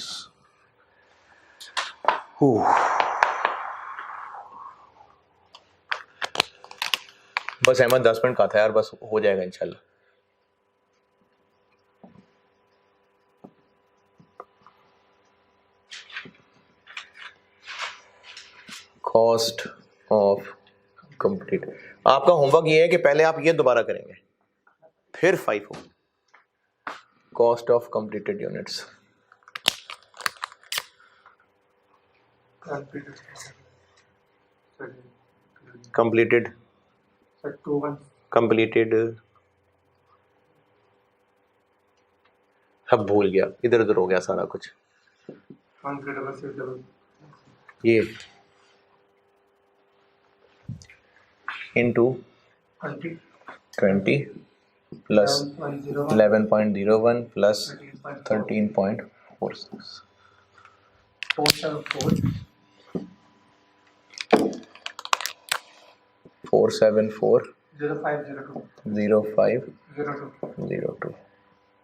बस अहमद 10 मिनट का था यार, बस हो जाएगा इंशाल्लाह। कॉस्ट ऑफ कंप्लीट, आपका होमवर्क ये है कि पहले आप ये दोबारा करेंगे, फिर 5 हो। Cost of completed units completed अब भूल गया, इधर उधर हो गया सारा कुछ। ये into 20 plus 11.01 plus 13.46 474 0502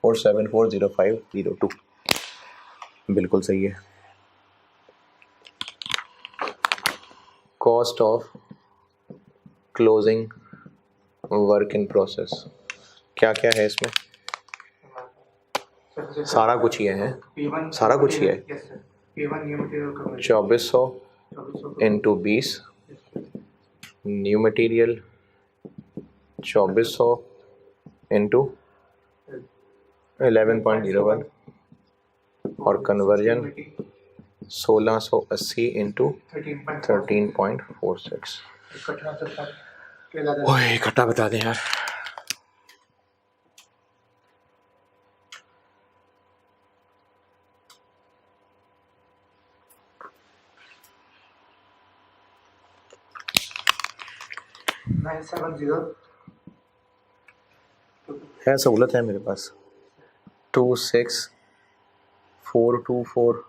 4740502 बिल्कुल सही है। Cost of closing work in process क्या क्या है इसमें? सारा कुछ ही है, सारा कुछ ही है। 2400 इंटू 20 न्यू मटेरियल 2400 इंटू 11.01 और कन्वर्जन 1680 इंटू 13.46। ओए इकट्ठा बता दें यार। है सहूलत है मेरे पास 26424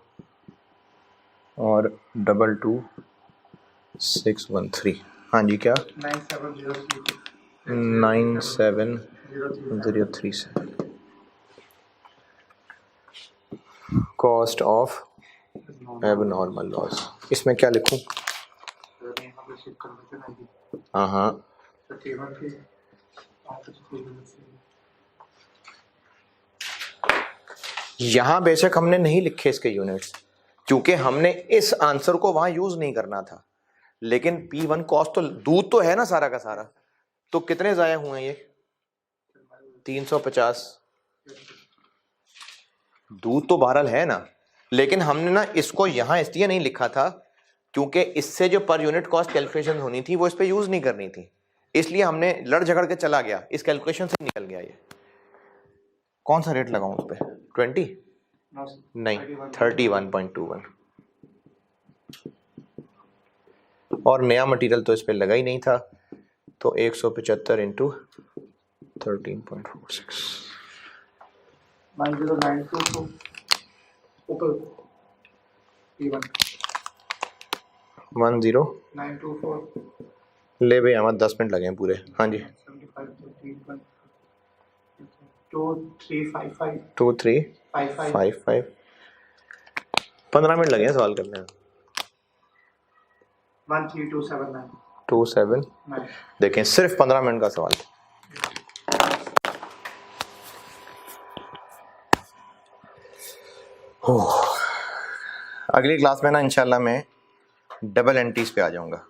और 22613। हाँ जी क्या 97037 कॉस्ट ऑफ एबनॉर्मल लॉस। इसमें क्या लिखूं? हाँ हाँ यहाँ बेशक हमने नहीं लिखे इसके यूनिट्स, क्योंकि हमने इस आंसर को वहां यूज नहीं करना था, लेकिन P1 कॉस्ट तो दूध तो है ना सारा का सारा, तो कितने जाया हुए ये 350 दूध तो बहरहाल है ना, लेकिन हमने ना इसको यहाँ इसलिए नहीं लिखा था क्योंकि इससे जो पर यूनिट कॉस्ट कैलकुलेशन होनी थी वो इस पे यूज नहीं करनी थी, इसलिए हमने लड़ झगड़ के चला गया, इस कैलकुलेशन से निकल गया। ये कौन सा रेट लगाऊं उस पे 20 नहीं 31.21 और नया मटेरियल तो इस पे लगा ही नहीं था, तो 175 इंटू 13.46 10 ले भाई हमारे 10 मिनट लगे हैं पूरे। हाँ जी 2355 15 मिनट लगे हैं सवाल करने में। 13279 27 देखें, सिर्फ 15 मिनट का सवाल। अगली क्लास में ना इंशाल्लाह मैं डबल एंट्रीज पे आ जाऊंगा।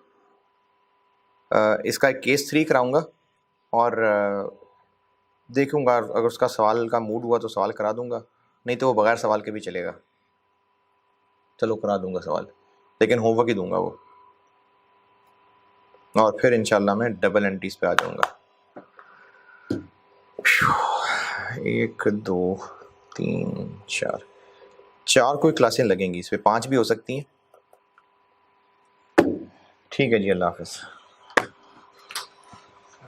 इसका एक केस 3 कराऊंगा और देखूंगा अगर उसका सवाल का मूड हुआ तो सवाल करा दूंगा, नहीं तो वो बगैर सवाल के भी चलेगा। चलो करा दूंगा सवाल, लेकिन होमवर्क ही दूंगा वो, और फिर इंशाल्लाह मैं डबल एंट्रीज पे आ जाऊंगा। 1 2 3 4 कोई क्लासें लगेंगी, इस पे 5 भी हो सकती हैं। ठीक है जी, अल्लाह हाफ़िज़।